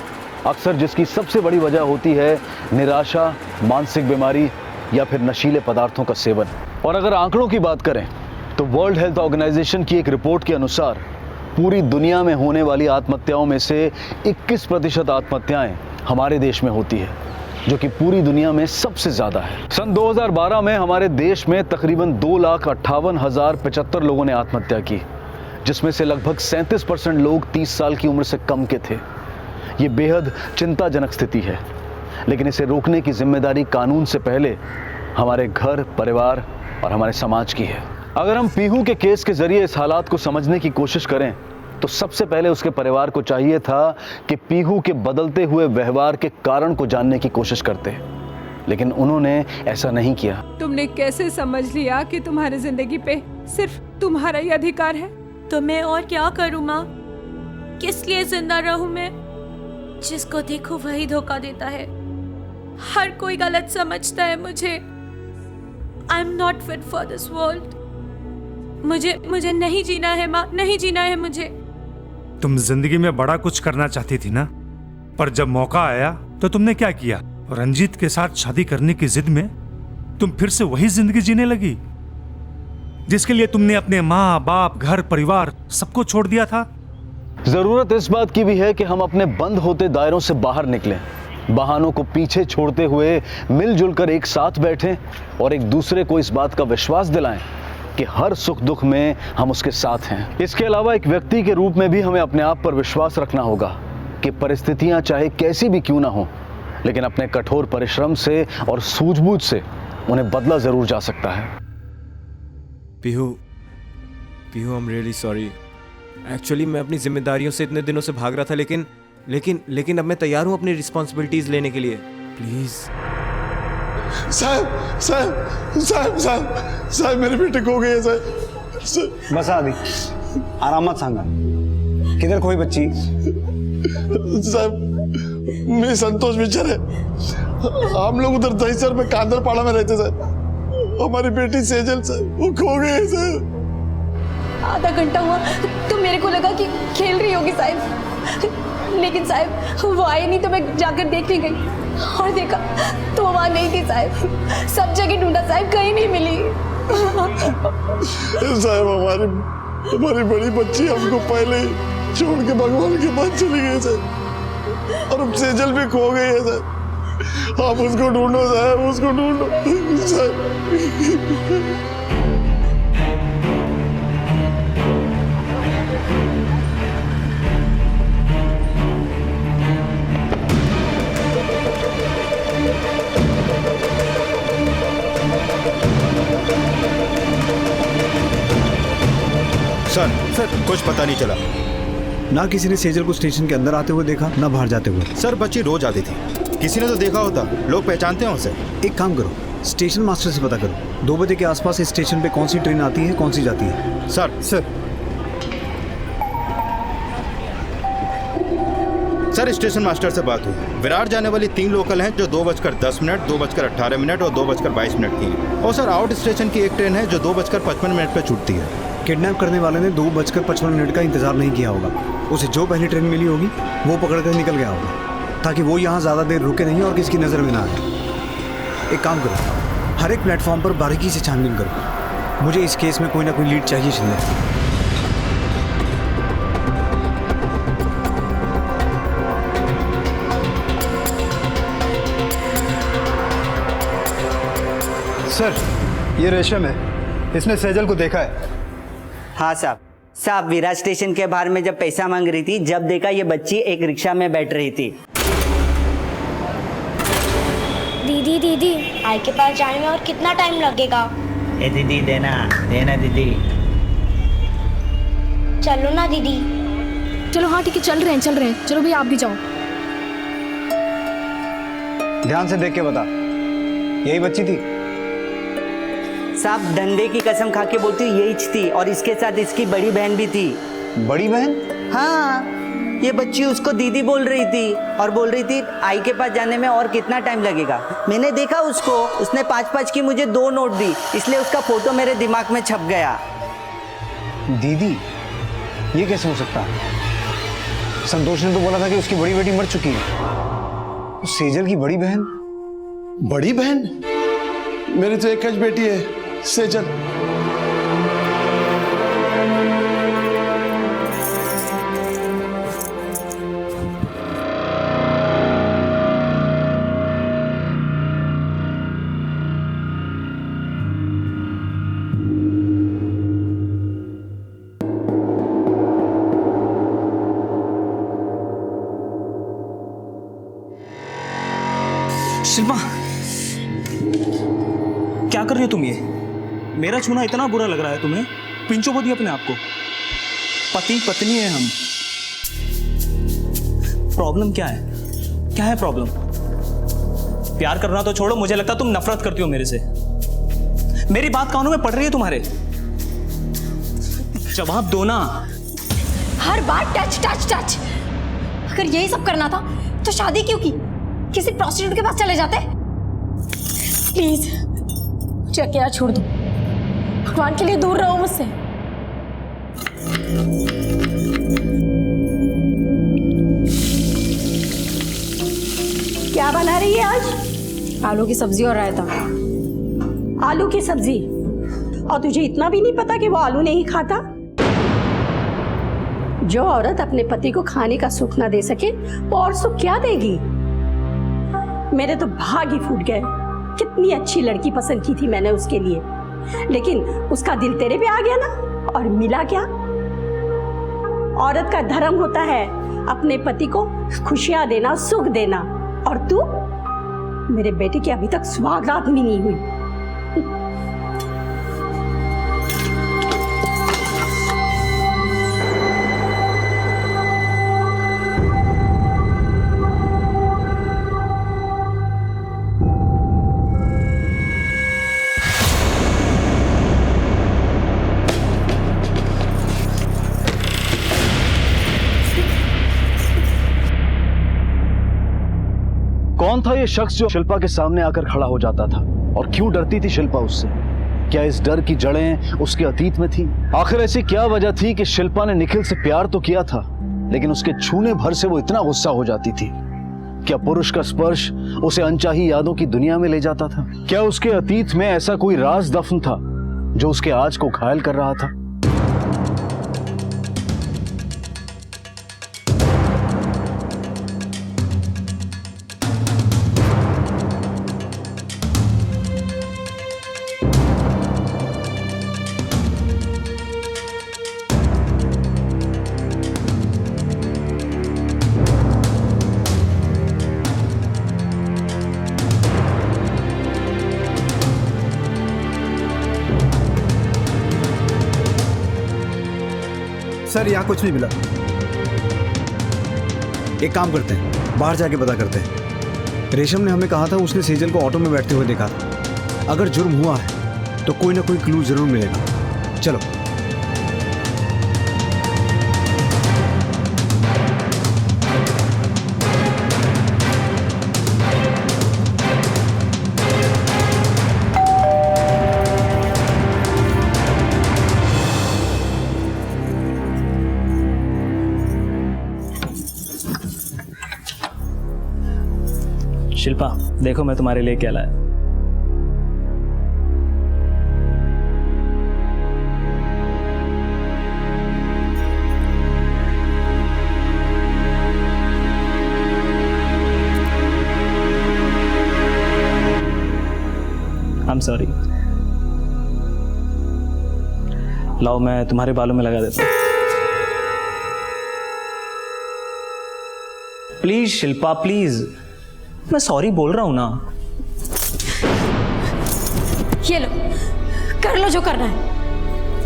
A: अक्सर जिसकी सबसे बड़ी वजह होती है निराशा, मानसिक बीमारी या फिर नशीले पदार्थों का सेवन। और अगर आंकड़ों की बात करें तो वर्ल्ड हेल्थ ऑर्गेनाइजेशन की एक रिपोर्ट के अनुसार पूरी दुनिया में होने वाली आत्महत्याओं में से 21% आत्महत्याएं हमारे देश में होती है, जो कि पूरी दुनिया में सबसे ज्यादा है। सन 2012 में हमारे देश में तकरीबन 2,58,075 लोगों ने आत्महत्या की, जिसमें से लगभग 37% लोग 30 साल की उम्र से कम के थे। ये बेहद चिंताजनक स्थिति है, लेकिन इसे रोकने की जिम्मेदारी कानून से पहले हमारे घर, परिवार और हमारे समाज की है। अगर हम पीहू के केस के जरिए इस हालात को समझने की कोशिश करें तो सबसे पहले उसके परिवार को चाहिए था कि पीहू के बदलते हुए व्यवहार के कारण को जानने की कोशिश करते, लेकिन उन्होंने ऐसा नहीं किया।
E: तुमने कैसे समझ लिया कि तुम्हारी जिंदगी पे सिर्फ तुम्हारा ही अधिकार है?
G: तो मैं और क्या करूं माँ? किस लिए जिंदा रहूं मैं? जिसको देखो वही धोखा देता है। हर कोई गलत समझता है मुझे। I am not fit for this world. मुझे नहीं जीना है माँ, नहीं जीना है मुझे।
H: तुम जिंदगी में बड़ा कुछ करना चाहती थी ना, पर जब मौका आया तो तुमने क्या किया? रंजीत के साथ शादी करने की जिद में तुम फिर से वही जिंदगी जीने लगी जिसके लिए तुमने अपने माँ बाप, घर, परिवार सबको छोड़ दिया था।
A: जरूरत इस बात की भी है कि हम अपने बंद होते दायरों से बाहर निकलें, बहानों को पीछे छोड़ते हुए मिलजुल कर एक साथ बैठें और एक दूसरे को इस बात का विश्वास दिलाएं कि हर सुख दुख में हम उसके साथ हैं। इसके अलावा एक व्यक्ति के रूप में भी हमें अपने आप पर विश्वास रखना होगा कि परिस्थितियां चाहे कैसी भी क्यों ना हो, लेकिन अपने कठोर परिश्रम से और सूझबूझ से उन्हें बदला जरूर जा सकता है।
L: Pihu, I am really sorry. Actually मैं अपनी जिम्मेदारियों से इतने दिनों से भाग रहा था, लेकिन अब मैं तैयार हूँ अपनी रिस्पॉन्सिबिलिटीज लेने के लिए। प्लीज
K: साहब मेरे बेटे को हो गए साहब।
P: बस आदि आराम मत सांगा। किधर कोई बच्ची?
K: साहब मेरे संतोष विचार है, हम लोग उधर दहीसर में कांदर पाड़ा में रहते साहब। हमारी बेटी सेजल साहब वो खो गए साहब।
Q: आधा घंटा हुआ तो मेरे को लगा कि खेल रही होगी साहब, लेकिन साहब वो आए नहीं तो मैं जाकर देखने गई और देखा तो वहाँ नहीं थी साहब। सब जगह ढूंढा साहब, कहीं नहीं मिली।
K: साहब हमारी बड़ी बच्ची हमको पहले ही छोड़ के भगवान के पास चली गई साहब, और अब सेजल भी खो गई है साहब। आप उसको ढूंढो साहब, उसको ढूंढो साहब।
R: सर कुछ पता नहीं चला।
P: ना किसी ने सेजल को स्टेशन के अंदर आते हुए देखा, ना बाहर जाते हुए।
R: सर बच्ची रोज आती थी, किसी ने तो देखा होता, लोग पहचानते हैं उसे।
P: एक काम करो, स्टेशन मास्टर से पता करो 2 बजे के आसपास इस स्टेशन पे कौन सी ट्रेन आती है, कौन सी जाती है।
R: सर स्टेशन मास्टर से बात हुई। विरार जाने वाली 3 लोकल हैं जो 2:10, 2:18 और 2:22 की हैं। और सर आउट स्टेशन की एक ट्रेन है जो 2:55 पे छूटती है।
P: किडनैप करने वाले ने 2:55 का इंतजार नहीं किया होगा। उसे जो पहली ट्रेन मिली होगी वो पकड़कर निकल गया होगा, ताकि वो यहाँ ज़्यादा देर रुके नहीं और किसी की नज़र में ना आए। एक काम करो, हर एक प्लेटफॉर्म पर बारीकी से छानबीन करो। मुझे इस केस में कोई ना कोई लीड चाहिए शिंदे।
S: सर ये रेशम है, इसने सेजल को देखा है।
T: हाँ साहब विरार स्टेशन के बाहर में जब पैसा मांग रही थी, जब देखा ये बच्ची एक रिक्शा में बैठ रही थी।
U: दीदी आई के पास जाने में और कितना टाइम लगेगा?
T: ए दीदी देना दीदी।
U: चलो ना दीदी।
Q: चलो हाँ ठीक है, चल रहे हैं। चलो भैया आप भी जाओ।
S: ध्यान से देख के बता, यही बच्ची थी?
T: साहब धंधे की कसम खा के बोलती हूँ यही थी, और इसके साथ इसकी बड़ी बहन भी थी।
S: बड़ी बहन?
T: हाँ, ये बच्ची उसको दीदी बोल रही थी और बोल रही थी आई के पास जाने में और कितना टाइम लगेगा। मैंने देखा उसको, उसने 5-5 की मुझे 2 नोट दी, इसलिए उसका फोटो मेरे दिमाग में छप गया।
S: दीदी ये कैसे हो सकता? संतोष ने तो बोला था कि उसकी बड़ी बेटी मर चुकी है। सेजल की बड़ी बहन?
K: बड़ी बहन? मेरी तो एक बेटी है सेजल।
O: शिल्पा क्या कर रही हो तुम? ये मेरा छूना इतना बुरा लग रहा है तुम्हें? पिंचो को दिया अपने आप को। पति पत्नी है हम। प्रॉब्लम क्या है? क्या है प्रॉब्लम? प्यार करना तो छोड़ो, मुझे लगता तुम नफरत करती हो मेरे से। मेरी बात कानों में पड़ रही है तुम्हारे। जवाब दो ना।
Q: हर बार टच। अगर यही सब करना था तो शादी क्यों की? किसी प्रोस्टिट्यूट के पास चले जाते। प्लीज मुझे अकेला छोड़ दो, भगवान के लिए दूर रहो मुझसे।
V: क्या बना रही है आज?
Q: आलू की सब्जी और रायता।
V: आलू की सब्जी? और तुझे इतना भी नहीं पता कि वो आलू नहीं खाता? जो औरत अपने पति को खाने का सुख ना दे सके वो और सुख क्या देगी? मेरे तो भाग ही फूट गए। कितनी अच्छी लड़की पसंद की थी मैंने उसके लिए, लेकिन उसका दिल तेरे पे आ गया ना। और मिला क्या? औरत का धर्म होता है अपने पति को खुशियां देना, सुख देना। और तू मेरे बेटे की अभी तक सुहागरात भी नहीं हुई।
A: कौन था ये शख्स जो शिल्पा के सामने आकर खड़ा हो जाता था, और क्यों डरती थी शिल्पा उससे? क्या इस डर की जड़ें उसके अतीत में थी? आखिर ऐसी क्या वजह थी कि शिल्पा ने निखिल से प्यार तो किया था, लेकिन उसके छूने भर से वो इतना गुस्सा हो जाती थी? क्या पुरुष का स्पर्श उसे अनचाही यादों की दुनिया में ले जाता था? क्या उसके अतीत में ऐसा कोई राज दफन था जो उसके आज को घायल कर रहा था?
P: सर यहाँ कुछ नहीं मिला। एक काम करते हैं, बाहर जाके पता करते हैं। रेशम ने हमें कहा था उसने सेजल को ऑटो में बैठते हुए देखा था। अगर जुर्म हुआ है तो कोई ना कोई क्लू जरूर मिलेगा। चलो।
O: शिल्पा, देखो मैं तुम्हारे लिए क्या लाया। I am sorry. लाओ, मैं तुम्हारे बालों में लगा देता हूँ। Please Shilpa, please. मैं सॉरी बोल रहा हूं ना।
Q: ये लो, कर लो जो करना है।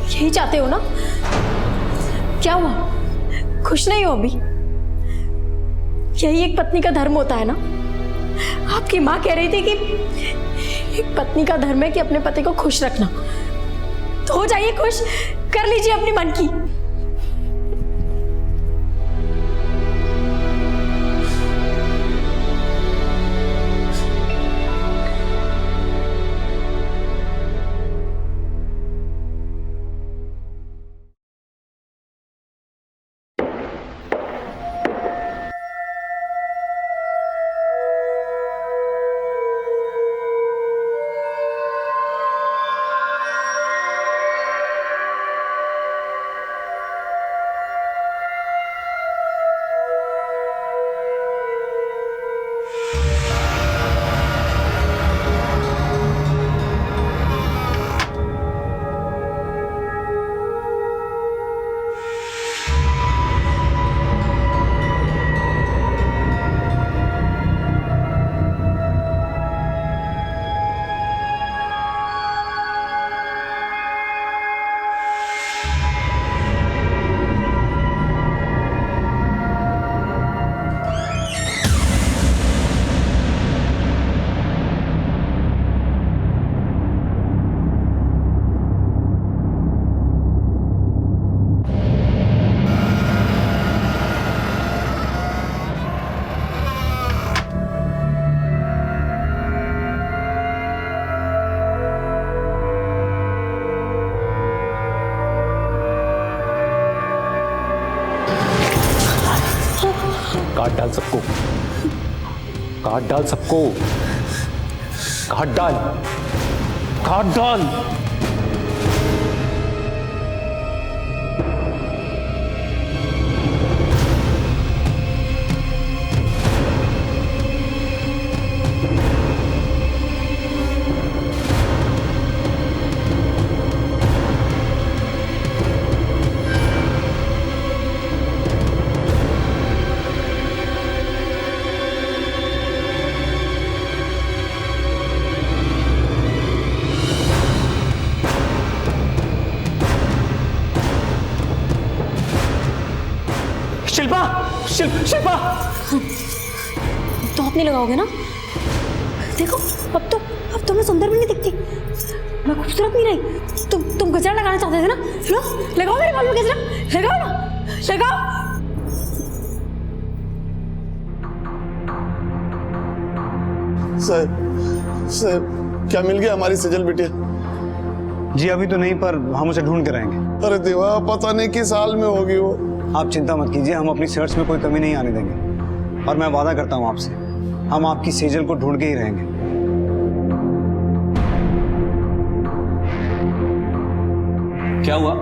Q: यही चाहते हो ना? क्या हुआ, खुश नहीं हो अभी? यही एक पत्नी का धर्म होता है ना। आपकी माँ कह रही थी कि एक पत्नी का धर्म है कि अपने पति को खुश रखना। तो हो जाइए खुश, कर लीजिए अपनी मन की।
D: काट डाल सबको, काट डाल सबको, काट डाल, काट डाल।
Q: शिल्पा, शिल्पा, तो आप नहीं लगाओगे ना? देखो अब तो मैं सुंदर भी नहीं दिखती, मैं खूबसूरत नहीं रही। तुम गजरा लगाना चाहते थे ना? लो, लगाओ मेरे बाल में गजरा, लगाओ ना, लगाओ।
K: साहब, क्या मिल गया हमारी सजल बिटिया?
P: जी अभी तो नहीं, पर हम उसे ढूंढ के रहेंगे।
K: अरे देवा, पता नहीं किस हाल में होगी वो।
P: आप चिंता मत कीजिए, हम अपनी सर्च में कोई कमी नहीं आने देंगे। और मैं वादा करता हूँ आपसे, हम आपकी सेजल को ढूंढ के ही रहेंगे।
B: क्या हुआ?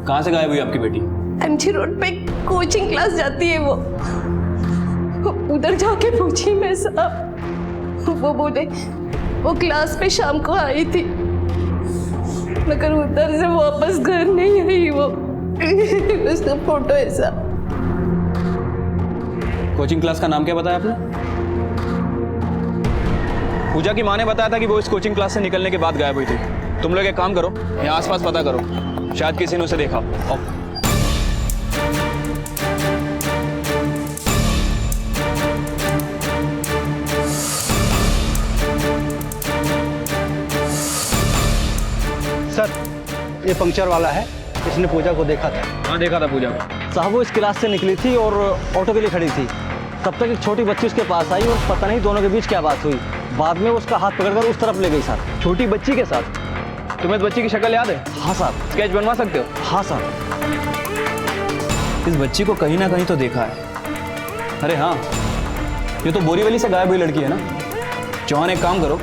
B: कहाँ से गायब हुई आपकी बेटी?
Q: एमजी रोड पे कोचिंग क्लास जाती है वो। उधर जाके पूछी मैं साहब, वो बोले वो क्लास पे शाम को आई थी, मगर उधर से वापस घर नहीं आई वो। उसका फोटो है साहब।
B: कोचिंग क्लास का नाम क्या बताया आपने? पूजा की माँ ने बताया था कि वो इस कोचिंग क्लास से निकलने के बाद गायब हुई थी। तुम लोग एक काम करो, यहाँ आसपास पता करो, शायद किसी ने उसे देखा।
S: ये पंक्चर वाला है, इसने पूजा को देखा था।
B: हाँ देखा था पूजा को।
S: साहब वो इस क्लास से निकली थी और ऑटो के लिए खड़ी थी। तब तक एक छोटी बच्ची उसके पास आई और पता नहीं दोनों के बीच क्या बात हुई। बाद में उसका हाथ पकड़कर उस तरफ ले गई सर।
B: छोटी बच्ची के साथ? तुम्हें इस बच्ची की शक्ल याद है?
S: हाँ साहब।
B: स्केच बनवा सकते हो?
S: हाँ साहब।
B: इस बच्ची को कहीं ना कहीं तो देखा है। अरे हाँ, ये तो बोरीवली से गायब हुई लड़की है ना। चौहान एक काम करो,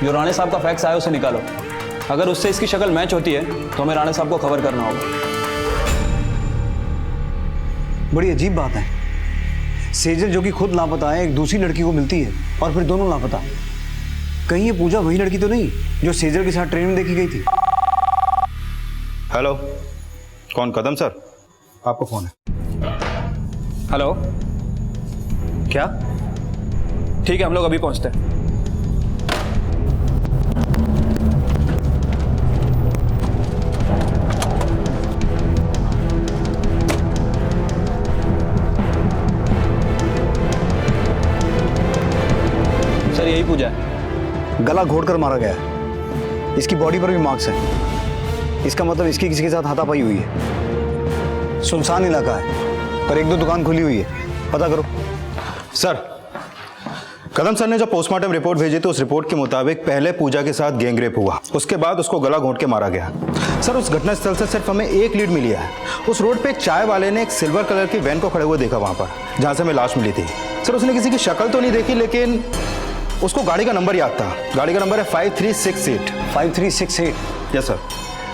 B: जो राणे साहब का फैक्स आया उसे निकालो। अगर उससे इसकी शक्ल मैच होती है तो हमें राणे साहब को खबर करना होगा।
S: बड़ी अजीब बात है, सेजल जो कि खुद लापता है एक दूसरी लड़की को मिलती है और फिर दोनों लापता। कहीं ये पूजा वही लड़की तो नहीं जो सेजल के साथ ट्रेन में देखी गई थी?
R: हेलो, कौन? कदम सर, आपका फोन है।
B: हेलो, क्या? ठीक है, हम लोग अभी पहुंचते हैं। सर यही पूजा है।
S: गला घोटकर मारा गया है। इसकी बॉडी पर भी मार्क्स हैं। इसका मतलब इसकी किसी के साथ हाथापाई हुई है। सुनसान इलाका है पर एक दो दुकान खुली हुई है, पता करो।
R: सर, कदम सर ने जो पोस्टमार्टम रिपोर्ट भेजी थी उस रिपोर्ट के मुताबिक पहले पूजा के साथ गैंगरेप हुआ, उसके बाद उसको गला घोंट के मारा गया। सर उस घटनास्थल से सिर्फ हमें एक लीड मिली है। उस रोड पे एक चाय वाले ने एक सिल्वर कलर की वैन को खड़े हुए देखा वहां पर जहां से हमें लाश मिली थी। सर उसने किसी की शक्ल तो नहीं देखी, लेकिन उसको गाड़ी का नंबर याद था। गाड़ी का नंबर है 5368।
S: 5368?
R: Yes sir.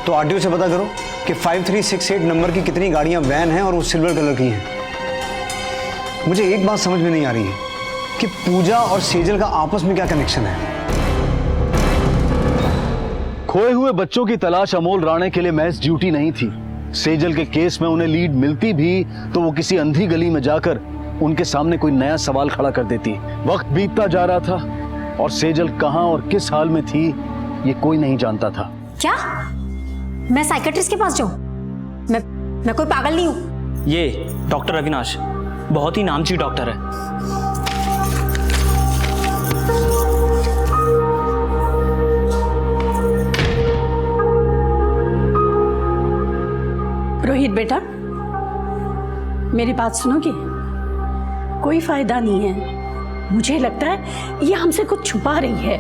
S: तो आरटीओ से पता करो कि 5368 नंबर की कितनी गाड़ियां वैन हैं और वो सिल्वर कलर की हैं। मुझे एक बात समझ में नहीं आ रही है कि पूजा और सेजल का आपस में क्या कनेक्शन है।
A: खोए हुए बच्चों की तलाश अमोल राणे के लिए महज ड्यूटी नहीं थी। सेजल के केस में उन्हें लीड मिलती भी तो वो किसी अंधी गली में जाकर उनके सामने कोई नया सवाल खड़ा कर देती। वक्त बीतता जा रहा था और सेजल कहां और किस हाल में थी ये कोई नहीं जानता था।
Q: क्या मैं साइकेट्रिस्ट के पास जाऊं? मैं कोई पागल नहीं हूं।
I: ये डॉक्टर अविनाश बहुत ही नामचीन डॉक्टर है।
V: रोहित बेटा, मेरी बात सुनोगे? कोई फायदा नहीं है। मुझे लगता है ये हमसे कुछ छुपा रही है।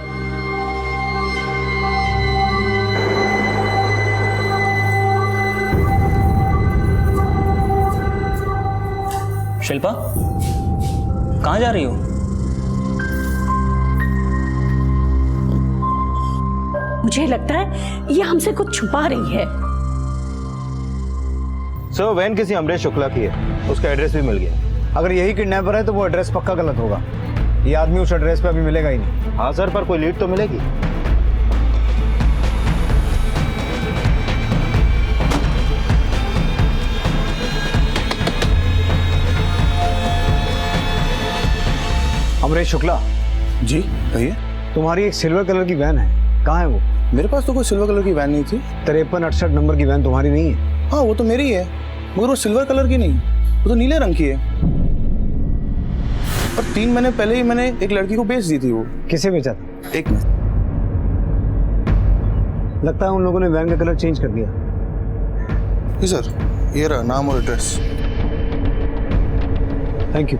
I: शिल्पा, कहाँ जा रही हो?
V: मुझे लगता है ये हमसे कुछ छुपा रही है।
R: सर वैन किसी अमरेश शुक्ला की है, उसका एड्रेस भी मिल गया।
S: अगर यही किडनैपर है तो वो एड्रेस पक्का गलत होगा। ये आदमी उस एड्रेस पे अभी मिलेगा ही नहीं।
R: हाँ सर, पर कोई लीड तो मिलेगी।
S: अमरेश शुक्ला
R: जी भैया,
S: तुम्हारी एक सिल्वर कलर की वैन है, कहाँ है वो?
R: मेरे पास तो कोई सिल्वर कलर की वैन नहीं थी।
S: 5368 नंबर की वैन तुम्हारी नहीं है?
R: हाँ वो तो मेरी है, मगर वो सिल्वर कलर की नहीं, वो तो नीले रंग की है। और 3 महीने पहले ही मैंने एक लड़की को बेच दी थी। वो
S: किसे बेचा था?
R: एक मिनट,
S: लगता है उन लोगों ने वैन का कलर चेंज कर दिया।
R: जी सर, ये रहा नाम और एड्रेस।
S: Thank you.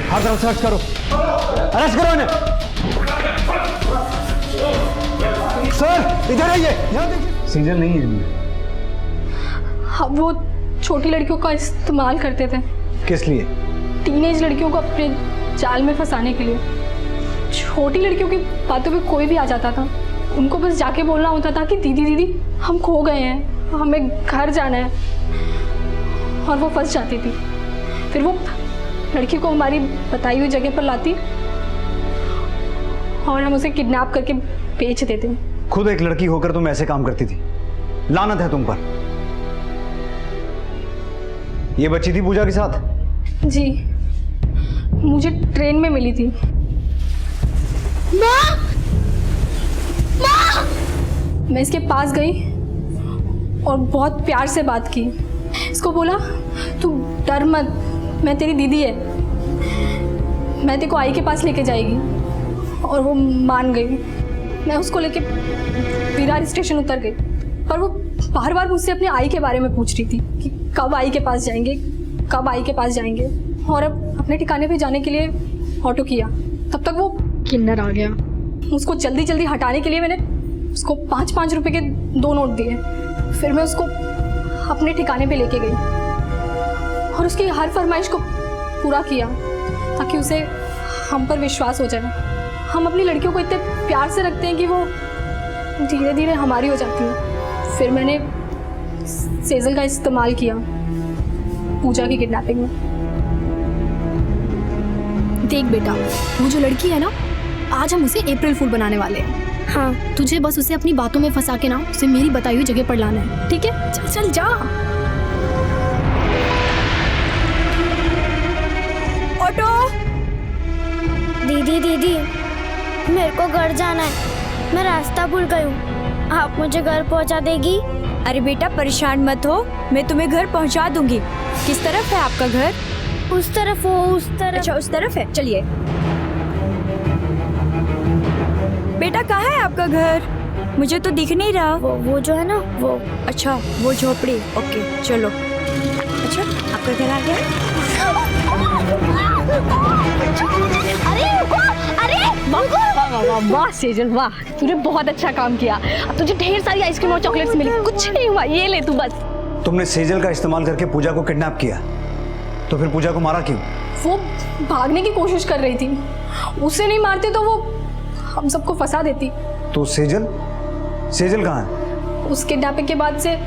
S: हर तरफ सर्च करो, अरेस्ट करो इन्हें। सर इधर आइए, यहाँ देखिए। सेजल नहीं है इनमें।
Q: हम वो छोटी लड़कियों का इस्तेमाल करते थे।
S: किस लिए?
Q: टीनेज लड़कियों को अपने जाल में फंसाने के लिए। छोटी लड़कियों की बातों पे कोई भी आ जाता था, उनको बस जाके बोलना होता था कि दीदी दीदी हम खो गए हैं, हमें घर जाना है, और वो फंस जाती थी। फिर वो लड़की को हमारी बताई हुई जगह पर लाती और हम उसे किडनैप करके बेच देते।
S: खुद एक लड़की होकर तुम ऐसे काम करती थी, लानत है तुम पर। ये बच्ची थी पूजा के साथ?
Q: जी, मुझे ट्रेन में मिली थी। माँ! माँ! मैं इसके पास गई और बहुत प्यार से बात की। इसको बोला तू डर मत, मैं तेरी दीदी है, मैं तेरे को आई के पास लेके जाएगी। और वो मान गई।
J: मैं उसको लेके विरार स्टेशन उतर गई, पर वो बार बार मुझसे अपने आई के बारे में पूछ रही थी कि कब आई के पास जाएंगे, कब आई के पास जाएंगे। और अब अपने ठिकाने पे जाने के लिए ऑटो किया, तब तक वो किन्नर आ गया। उसको जल्दी जल्दी हटाने के लिए मैंने उसको 5-5 रुपए के 2 नोट दिए। फिर मैं उसको अपने ठिकाने पे लेके गई और उसकी हर फरमाइश को पूरा किया ताकि उसे हम पर विश्वास हो जाए। हम अपनी लड़कियों को इतने प्यार से रखते हैं कि वो धीरे धीरे हमारी हो जाती है। फिर मैंने सेजल का इस्तेमाल किया पूजा की किडनैपिंग में।
M: देख बेटा, वो जो लड़की है ना, आज हम उसे अप्रैल फूल बनाने वाले हैं। हाँ, तुझे बस उसे अपनी बातों में फंसा के ना उसे मेरी बताई हुई जगह पर लाना है, ठीक है? चल चल जा।
U: ऑटो। दीदी दीदी, मेरे को घर जाना है, मैं रास्ता भूल गई हूँ, आप मुझे घर पहुँचा देगी?
W: अरे बेटा परेशान मत हो, मैं तुम्हें घर पहुँचा दूंगी। किस तरफ है आपका घर?
U: उस तरफ। वो उस तरफ।
W: अच्छा उस तरफ है, चलिए। बेटा कहाँ है आपका घर? मुझे तो दिख नहीं रहा।
U: वो जो है ना वो।
W: अच्छा वो झोपड़ी, ओके चलो। अच्छा आपका घर आ गया?
J: अरे रुको, अरे वाह सेजल वाह, तूने बहुत अच्छा काम किया। अब तुझे ढेर सारी आइसक्रीम और चॉकलेट्स मिली। कुछ नहीं हुआ, ये ले तू बस।
S: तुमने सेजल का इस्तेमाल करके पूजा को किडनैप किया, तो फिर पूजा को मारा क्यों?
J: वो भागने की कोशिश कर रही थी, उसे नहीं मारते तो वो हम सबको फंसा देती।
S: तो सेजल कहाँ है?
J: उस किडनैपिंग के बाद से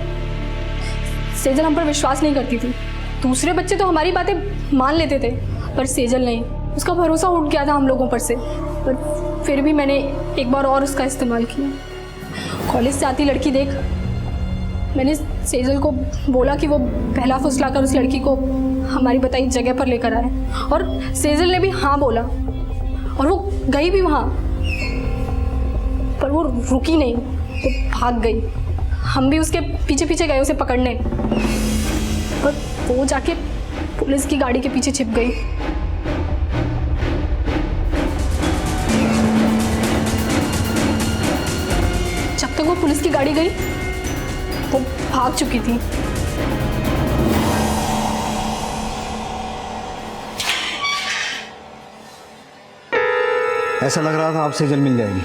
J: सेजल हम पर विश्वास नहीं करती थी। दूसरे बच्चे तो हमारी बातें मान लेते थे, पर सेजल नहीं। उसका भरोसा उठ गया था हम लोगों पर से। पर फिर भी मैंने एक बार और उसका इस्तेमाल किया। कॉलेज से आती लड़की देख, मैंने सेजल को बोला कि वो पहला फुसला कर उस लड़की को हमारी बताई जगह पर लेकर आए, और सेजल ने भी हाँ बोला और वो गई भी वहाँ, पर वो रुकी नहीं, वो भाग गई। हम भी उसके पीछे पीछे गए उसे पकड़ने, पर वो जाके पुलिस की गाड़ी के पीछे छिप गई। जब तक वो पुलिस की गाड़ी गई वो भाग चुकी थी।
S: ऐसा लग रहा था आप सेजल मिल जाएगी,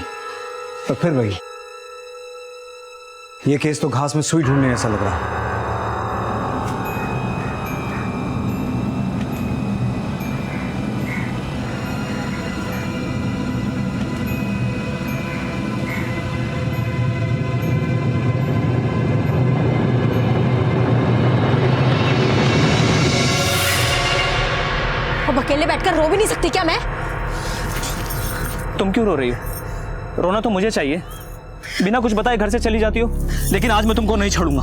S: पर फिर वही, ये केस तो घास में सुई ढूंढने ऐसा लग रहा।
Q: अब अकेले बैठकर रो भी नहीं सकती क्या मैं?
B: तुम क्यों रो रही हो? रोना तो मुझे चाहिए, बिना कुछ बताए घर से चली जाती हो। लेकिन आज मैं तुमको नहीं छोड़ूंगा,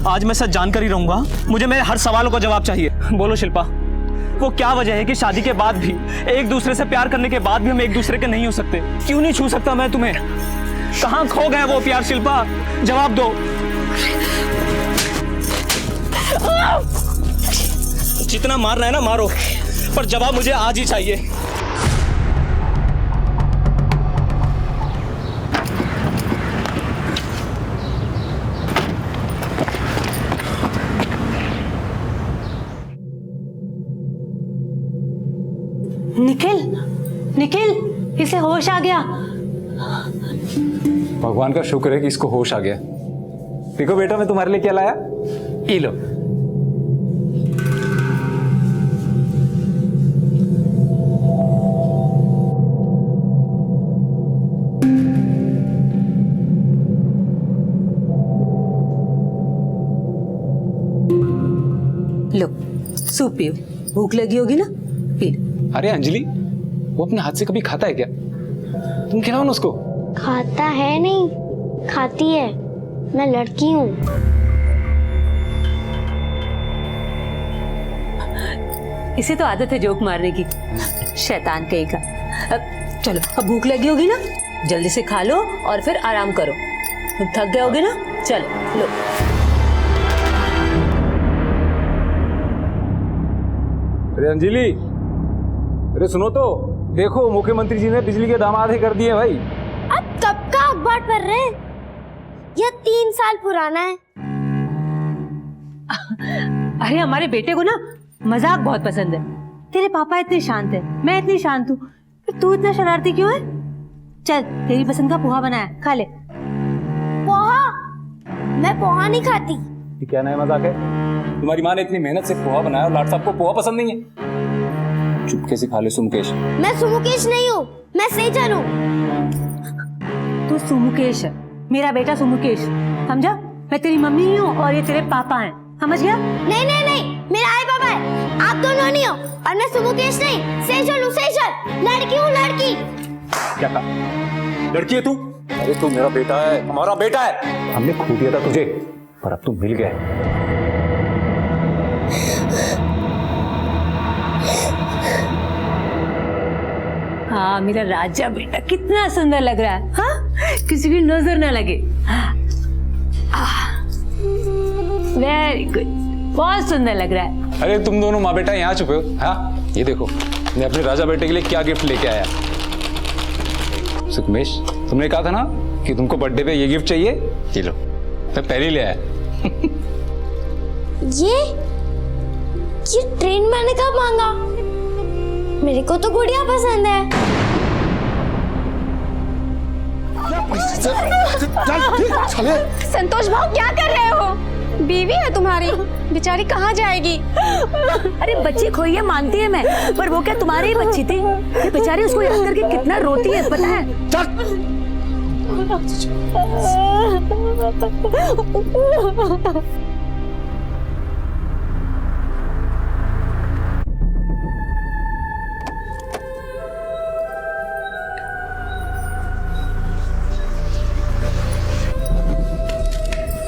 B: आज मैं सच जानकर ही रहूंगा। मुझे मेरे हर सवालों का जवाब चाहिए। बोलो शिल्पा, वो क्या वजह है कि शादी के बाद भी, एक दूसरे से प्यार करने के बाद भी हम एक दूसरे के नहीं हो सकते? क्यों नहीं छू सकता मैं तुम्हें? कहाँ खो गए वो प्यार शिल्पा? जवाब दो। जितना मार रहा है ना मारो, पर जवाब मुझे आज ही चाहिए।
V: निखिल, निखिल, इसे होश आ गया।
X: भगवान का शुक्र है कि इसको होश आ गया। देखो बेटा, मैं तुम्हारे लिए क्या लाया, ये लो।
V: लो सूप पियो, भूख लगी होगी ना, पी लो।
X: अरे अंजलि, वो अपने हाथ से कभी खाता है क्या? तुम खिलाओ ना उसको।
U: खाता है नहीं, खाती है, मैं लड़की हूँ।
V: इसे तो आदत है जोक मारने की, शैतान कहीं का। अब चलो, अब भूख लगी होगी ना, जल्दी से खा लो और फिर आराम करो। तुम थक गए होगे ना, चलो लो।
X: अरे अंजलि, अरे सुनो तो, देखो मुख्यमंत्री जी ने बिजली के दाम आधे कर दिए भाई।
U: आप कब का अखबार पढ़ रहे हैं? यह 3 साल पुराना है।
C: अरे हमारे बेटे को ना मजाक बहुत पसंद है। तेरे पापा इतने शांत है, मैं इतनी शांत हूँ, तू इतना शरारती क्यों है? चल तेरी पसंद का पोहा बनाया, खा ले।
U: पोहा? मैं पोहा नहीं खाती।
X: ये क्या नया मजाक है? तुम्हारी माँ ने इतनी मेहनत से पोहा बनाया और लाट साहब को पोहा पसंद नहीं है। चुपके से खा ले सुमुकेश।
U: मैं सुमुकेश नहीं हूँ, मैं सेजल हूँ।
C: तू सुमुकेश है, मेरा बेटा सुमुकेश, समझा? मैं तेरी मम्मी ही हूँ और ये तेरे पापा हैं, समझ गया?
U: नहीं नहीं नहीं, मेरा आई पापा है, आप दोनों नहीं हो। और मैं सुमुकेश नहीं, सेजल हूँ, सेजल। लड़की हूँ, लड़की।
X: क्या कहा? लड़की है तू? अरे तू मेरा बेटा है, हमारा बेटा है। हमने खो दिया था तुझे, पर अब तू मिल गया है।
C: हाँ मेरा राजा बेटा कितना सुंदर लग रहा है, हाँ? किसी की नजर ना लगे। वेरी गुड, बहुत सुंदर लग रहा है।
X: अरे तुम दोनों माँ बेटा यहाँ छुपे हो? हाँ ये देखो, मैं अपने राजा बेटे के लिए क्या गिफ्ट लेके आया। सुकमेश, तुमने कहा था ना कि तुमको बर्थडे पे ये गिफ्ट चाहिए, ये लो, मैं पहले ही ले आया।
U: ये ट्रेन मैंने कब मांगा? मेरे को तो गुड़िया पसंद है।
J: संतोष भाव क्या कर रहे हो? बीवी है तुम्हारी, बेचारी कहाँ जाएगी?
C: अरे बच्ची खोई है मानती है मैं, पर वो क्या तुम्हारी ही बच्ची थी? ये बेचारी उसको याद करके कितना रोती है पता है?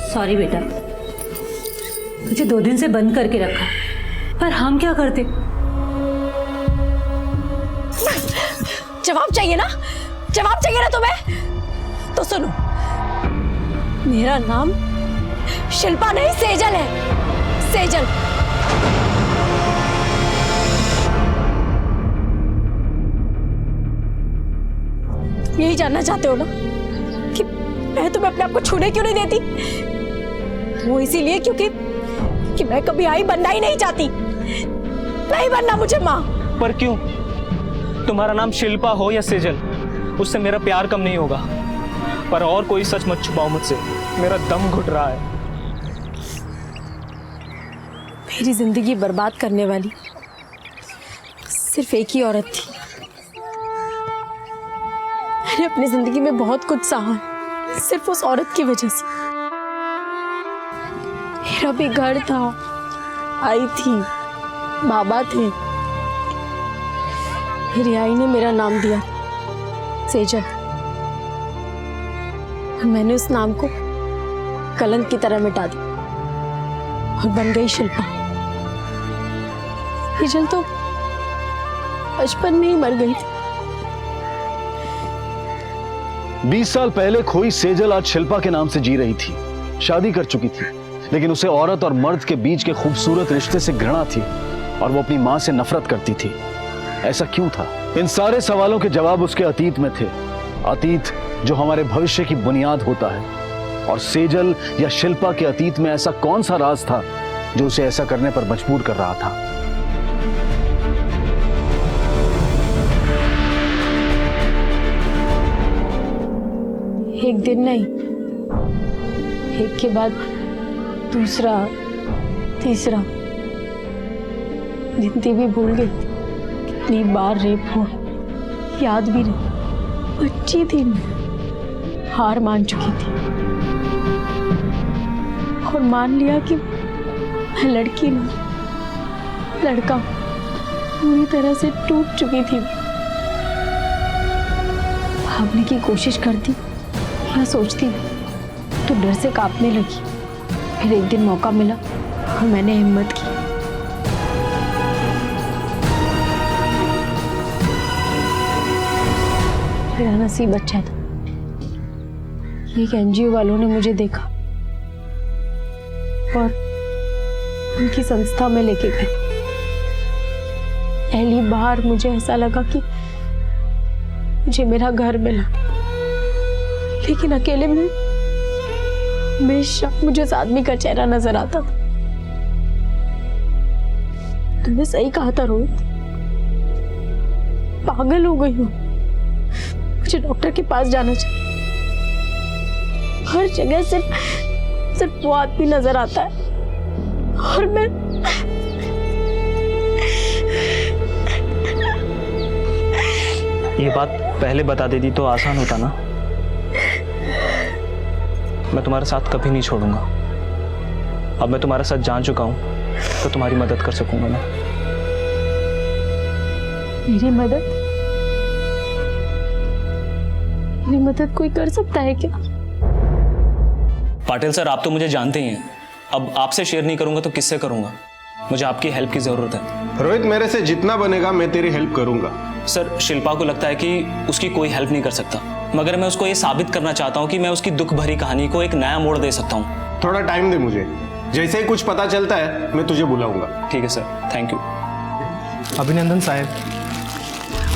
C: सॉरी बेटा, मुझे 2 दिन से बंद करके रखा, पर हम क्या करते?
J: जवाब चाहिए ना? जवाब चाहिए ना तुम्हें? तो सुनो, मेरा नाम शिल्पा नहीं सेजल है, सेजल। यही जानना चाहते हो ना कि मैं तुम्हें अपने आप को छूने क्यों नहीं देती? वो इसीलिए क्योंकि मैं कभी आई बनना ही नहीं चाहती, नहीं बनना मुझे माँ।
I: पर क्यों? तुम्हारा नाम शिल्पा हो या सेजल, उससे मेरा प्यार कम नहीं होगा। पर और कोई सच मत छुपाओ मुझसे, मेरा दम घुट रहा है।
J: मेरी जिंदगी बर्बाद करने वाली सिर्फ एक ही औरत थी। मैंने अपनी जिंदगी में बहुत कुछ सहा सिर्फ उस औरत की वजह से। मेरा भी घर था, आई थी, बाबा थे। मेरी आई ने मेरा नाम दिया सेजल, और मैंने उस नाम को कलंक की तरह मिटा दिया और बन गई शिल्पा। सेजल तो बचपन में ही मर गई थी।
A: 20 साल पहले खोई सेजल आज शिल्पा के नाम से जी रही थी, शादी कर चुकी थी, लेकिन उसे औरत और मर्द के बीच के खूबसूरत रिश्ते से घृणा थी और वो अपनी मां से नफरत करती थी। ऐसा क्यों था? इन सारे सवालों के जवाब उसके अतीत में थे, अतीत जो हमारे भविष्य की बुनियाद होता है। और सेजल या शिल्पा के अतीत में ऐसा कौन सा राज था जो उसे ऐसा करने पर मजबूर कर रहा था?
J: एक दिन नहीं, एक के बाद दूसरा, तीसरा। गिनती भी भूल गई कितनी बार रेप हुआ, याद भी नहीं। बच्ची थी मैं, हार मान चुकी थी और मान लिया कि मैं लड़की नहीं, लड़का। पूरी तरह से टूट चुकी थी। भागने की कोशिश करती या सोचती तो डर से कांपने लगी। फिर एक दिन मौका मिला और मैंने हिम्मत की। मेरा नसीब अच्छा था, एक एनजीओ वालों ने मुझे देखा और उनकी संस्था में लेके गए। पहली बार मुझे ऐसा लगा कि मुझे मेरा घर मिला,
Q: लेकिन अकेले में हमेशा मुझे उस आदमी का चेहरा नजर आता था। तुमने सही कहा था रोहित, पागल हो गई हूँ। मुझे डॉक्टर के पास जाना चाहिए। हर जगह सिर्फ वो आदमी नजर आता है और मैं
I: ये बात पहले बता देती तो आसान होता ना। मैं तुम्हारा साथ कभी नहीं छोड़ूंगा। अब मैं तुम्हारे साथ जान चुका हूं तो तुम्हारी मदद कर सकूंगा मैं।
Q: मेरी मदद कोई कर सकता है क्या?
B: पाटिल सर, आप तो मुझे जानते ही हैं। अब आपसे शेयर नहीं करूंगा तो किससे करूंगा? मुझे आपकी हेल्प की जरूरत है।
E: रोहित, मेरे से जितना बनेगा मैं तेरी हेल्प करूंगा।
B: सर, शिल्पा को लगता है कि उसकी कोई हेल्प नहीं कर सकता, मगर मैं उसको ये साबित करना चाहता हूँ कि मैं उसकी दुख भरी कहानी को एक नया मोड़ दे सकता हूँ।
E: थोड़ा टाइम दे मुझे, जैसे ही कुछ पता चलता है मैं तुझे बुलाऊंगा।
B: ठीक है सर, थैंक यू।
I: अभिनंदन साहब।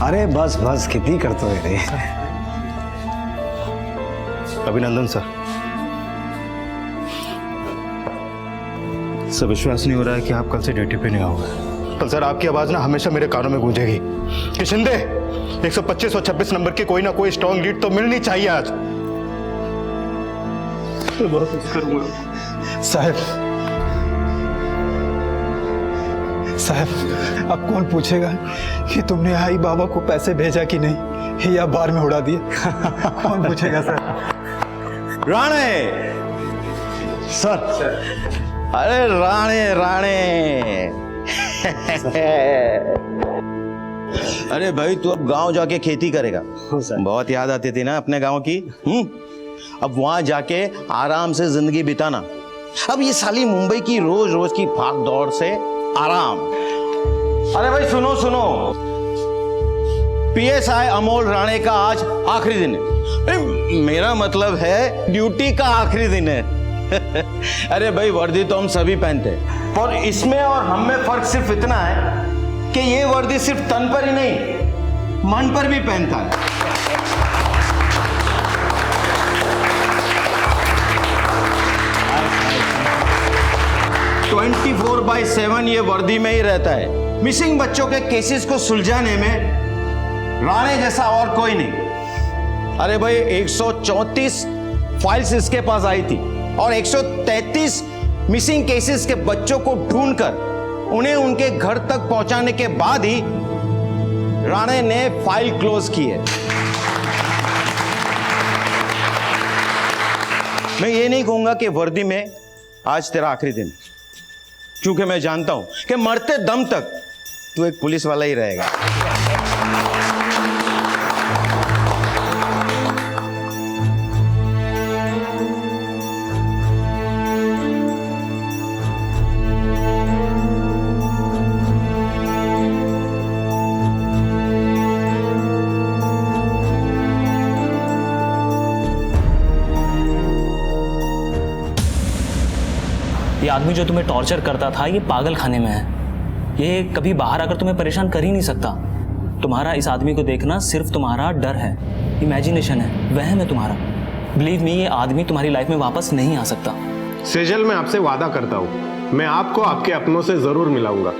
S: अरे बस बस, कितनी करते हो रे।
R: अभिनंदन सर। सर, विश्वास नहीं हो रहा है कि आप कल से ड्यूटी पे नहीं आओगे। कल सर आपकी आवाज ना हमेशा मेरे कानों में गूंजेगी कि शिंदे 125 और 26 नंबर की कोई ना कोई स्ट्रॉन्ग लीड तो मिलनी चाहिए आज। मैं बहुत मिस करूंगा
P: साहब। अब कौन पूछेगा कि तुमने आई बाबा को पैसे भेजा कि नहीं, या बार में उड़ा दिए? कौन पूछेगा सर?
R: राणे सर। अरे राणे अरे भाई, तू अब गांव जाके खेती करेगा? बहुत याद आती थी ना अपने गांव की। अब वहां जाके आराम से जिंदगी बिताना। अब ये साली मुंबई की रोज रोज की भाग दौड़ से आराम। अरे भाई सुनो, PSI अमोल राणे का आज आखिरी दिन है। मेरा मतलब है ड्यूटी का आखिरी दिन है। अरे भाई, वर्दी तो हम सभी पहनते हैं, पर इसमें और हम में फर्क सिर्फ इतना है कि ये वर्दी सिर्फ तन पर ही नहीं, मन पर भी पहनता है। (24/7) ये वर्दी में ही रहता है। मिसिंग बच्चों के केसेस को सुलझाने में राणे जैसा और कोई नहीं। अरे भाई, 134 फाइल्स इसके पास आई थी और 133 मिसिंग केसेस के बच्चों को ढूंढकर उन्हें उनके घर तक पहुंचाने के बाद ही राणे ने फाइल क्लोज की है। मैं ये नहीं कहूंगा कि वर्दी में आज तेरा आखिरी दिन, क्योंकि मैं जानता हूं कि मरते दम तक तू एक पुलिस वाला ही रहेगा।
B: ये आदमी जो तुम्हें टॉर्चर करता था ये पागल खाने में है। ये कभी बाहर आकर तुम्हें परेशान कर ही नहीं सकता। तुम्हारा इस आदमी को देखना सिर्फ तुम्हारा डर है, इमेजिनेशन है, वहम है तुम्हारा। बिलीव मी, ये आदमी तुम्हारी लाइफ में वापस नहीं आ सकता।
E: सेजल, मैं आपसे वादा करता हूं, मैं आपको आपके अपनों से जरूर मिलाऊंगा।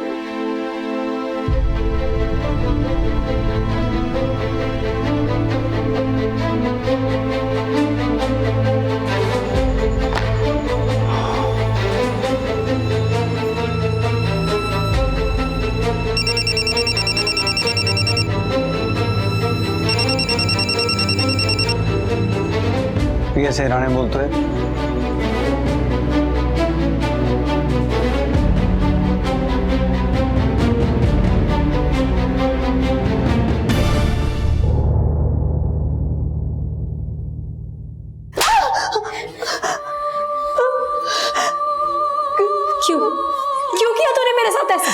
S: PSI राणे बोलतोय।
Q: क्यों किया तूने मेरे साथ ऐसा?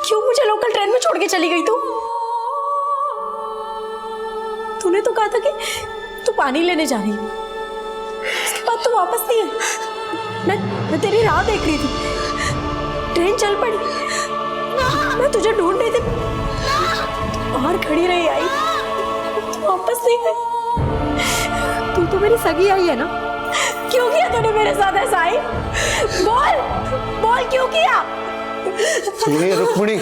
Q: क्यों मुझे लोकल ट्रेन में छोड़ के चली गई तूने तो कहा था कि तू पानी लेने जा रही है, उसके बाद तू वापस नहीं आई। मैं तेरी राह देख रही थी, ट्रेन चल पड़ी, मैं तुझे ढूंढ रही थी, और खड़ी रही आई, तू वापस नहीं गई।
W: तू मेरी सगी आई है ना?
V: क्यों किया तूने मेरे साथ ऐसा? आई बोल बोल, क्यों किया?
K: सुनिए रुक्मिणी,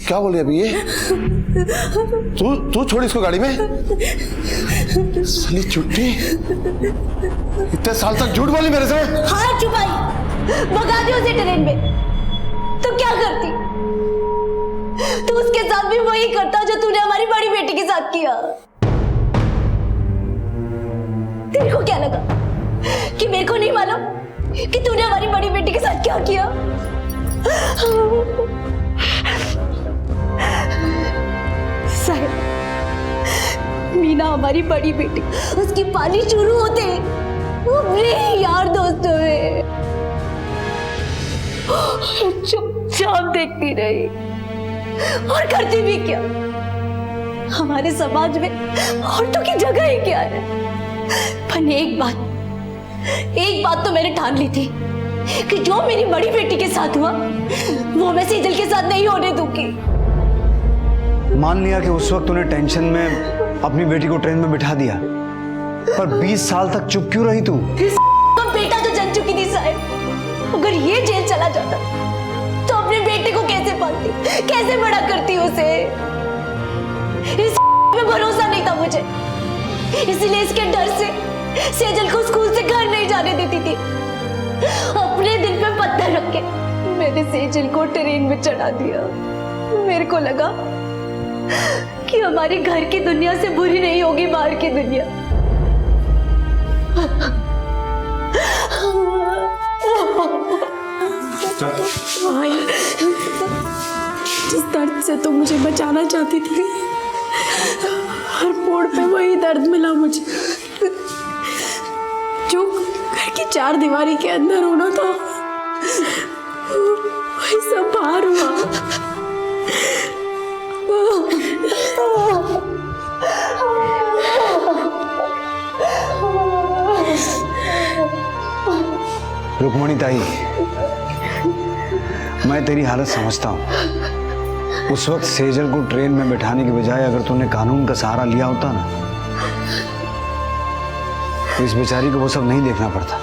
K: क्या बोल रही अभी ये? तू छोड़ इसको गाड़ी में। साली चुट्टी, इतने साल तक झूठ बोली मेरे से।
V: हाँ चुपाई, भगा दी उसे ट्रेन में। तो क्या करती? तू उसके साथ भी वही करता जो तूने हमारी बड़ी बेटी के साथ किया। तेरे को क्या लगा कि मेरे को नहीं मालूम कि तूने हमारी बड़ी बेटी के साथ क्या किया? साहिब, मीना हमारी बड़ी बेटी, उसकी पाली शुरू होते वो मेरे यार दोस्तों में चुपचाप देखती रही और करती भी क्या? हमारे समाज में औरतों की जगह ही क्या है? पर एक बात तो मैंने ठान ली थी कि जो मेरी बड़ी बेटी के साथ हुआ वो मैं सेजल के साथ नहीं होने दूंगी।
S: मान लिया कि उस वक्त तूने टेंशन में अपनी बेटी को ट्रेन में बिठा दिया, पर 20 साल तक चुप क्यों रही तू?
V: बेटा तो जल चुकी थी साहब। अगर ये जेल चला जाता तो अपने बेटे को कैसे पालती, कैसे बड़ा करती उसे? इस में भरोसा नहीं था मुझे, इसलिए इसके डर से सेजल को स्कूल से घर नहीं जाने देती थी। अपने दिल पे पत्थर रख के मैंने सेजल को ट्रेन में चढ़ा दिया। मेरे को लगा कि हमारे घर की दुनिया से बुरी नहीं होगी बाहर की दुनिया। जिस दर्द से तुम मुझे बचाना चाहती थी, हर मोड़ पे वही दर्द मिला मुझे जो घर की 4 दीवारी के अंदर होना था, वही सब बाहर हुआ।
S: रुक्मणी ताई, मैं तेरी हालत समझता हूँ। उस वक्त सेजल को ट्रेन में बैठाने के बजाय अगर तूने कानून का सहारा लिया होता ना, तो इस बेचारी को वो सब नहीं देखना पड़ता।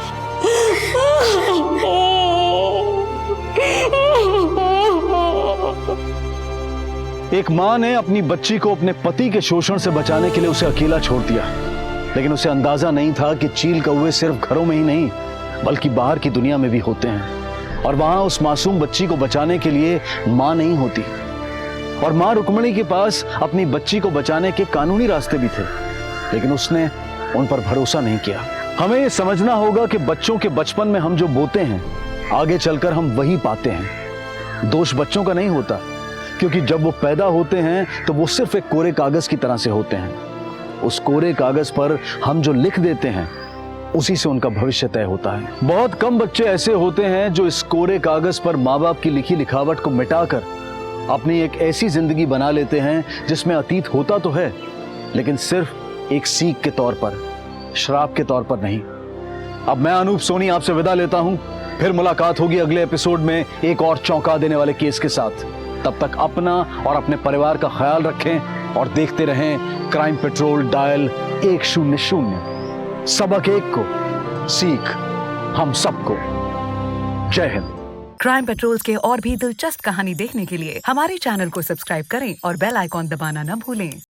A: एक मां ने अपनी बच्ची को अपने पति के शोषण से बचाने के लिए उसे अकेला छोड़ दिया, लेकिन उसे अंदाजा नहीं था कि चील कौवे सिर्फ घरों में ही नहीं बल्कि बाहर की दुनिया में भी होते हैं, और वहां उस मासूम बच्ची को बचाने के लिए मां नहीं होती। और मां रुक्मिणी के पास अपनी बच्ची को बचाने के कानूनी रास्ते भी थे, लेकिन उसने उन पर भरोसा नहीं किया। हमें यह समझना होगा कि बच्चों के बचपन में हम जो बोते हैं आगे चलकर हम वही पाते हैं। दोष बच्चों का नहीं होता, क्योंकि जब वो पैदा होते हैं तो वो सिर्फ एक कोरे कागज की तरह से होते हैं। उस कोरे कागज पर हम जो लिख देते हैं उसी से उनका भविष्य तय होता है। बहुत कम बच्चे ऐसे होते हैं जो इस कोरे कागज पर माँ बाप की लिखी लिखावट को मिटाकर अपनी एक ऐसी जिंदगी बना लेते हैं जिसमें अतीत होता तो है, लेकिन सिर्फ एक सीख के तौर पर, श्राप के तौर पर नहीं। अब मैं अनूप सोनी आपसे विदा लेता हूं, फिर मुलाकात होगी अगले एपिसोड में एक और चौंका देने वाले केस के साथ। तब तक अपना और अपने परिवार का ख्याल रखें और देखते रहें क्राइम पेट्रोल डायल 100। सबक एक को, सीख हम सबको। जय हिंद।
F: क्राइम पेट्रोल के और भी दिलचस्प कहानी देखने के लिए हमारे चैनल को सब्सक्राइब करें और बेल आइकॉन दबाना न भूलें।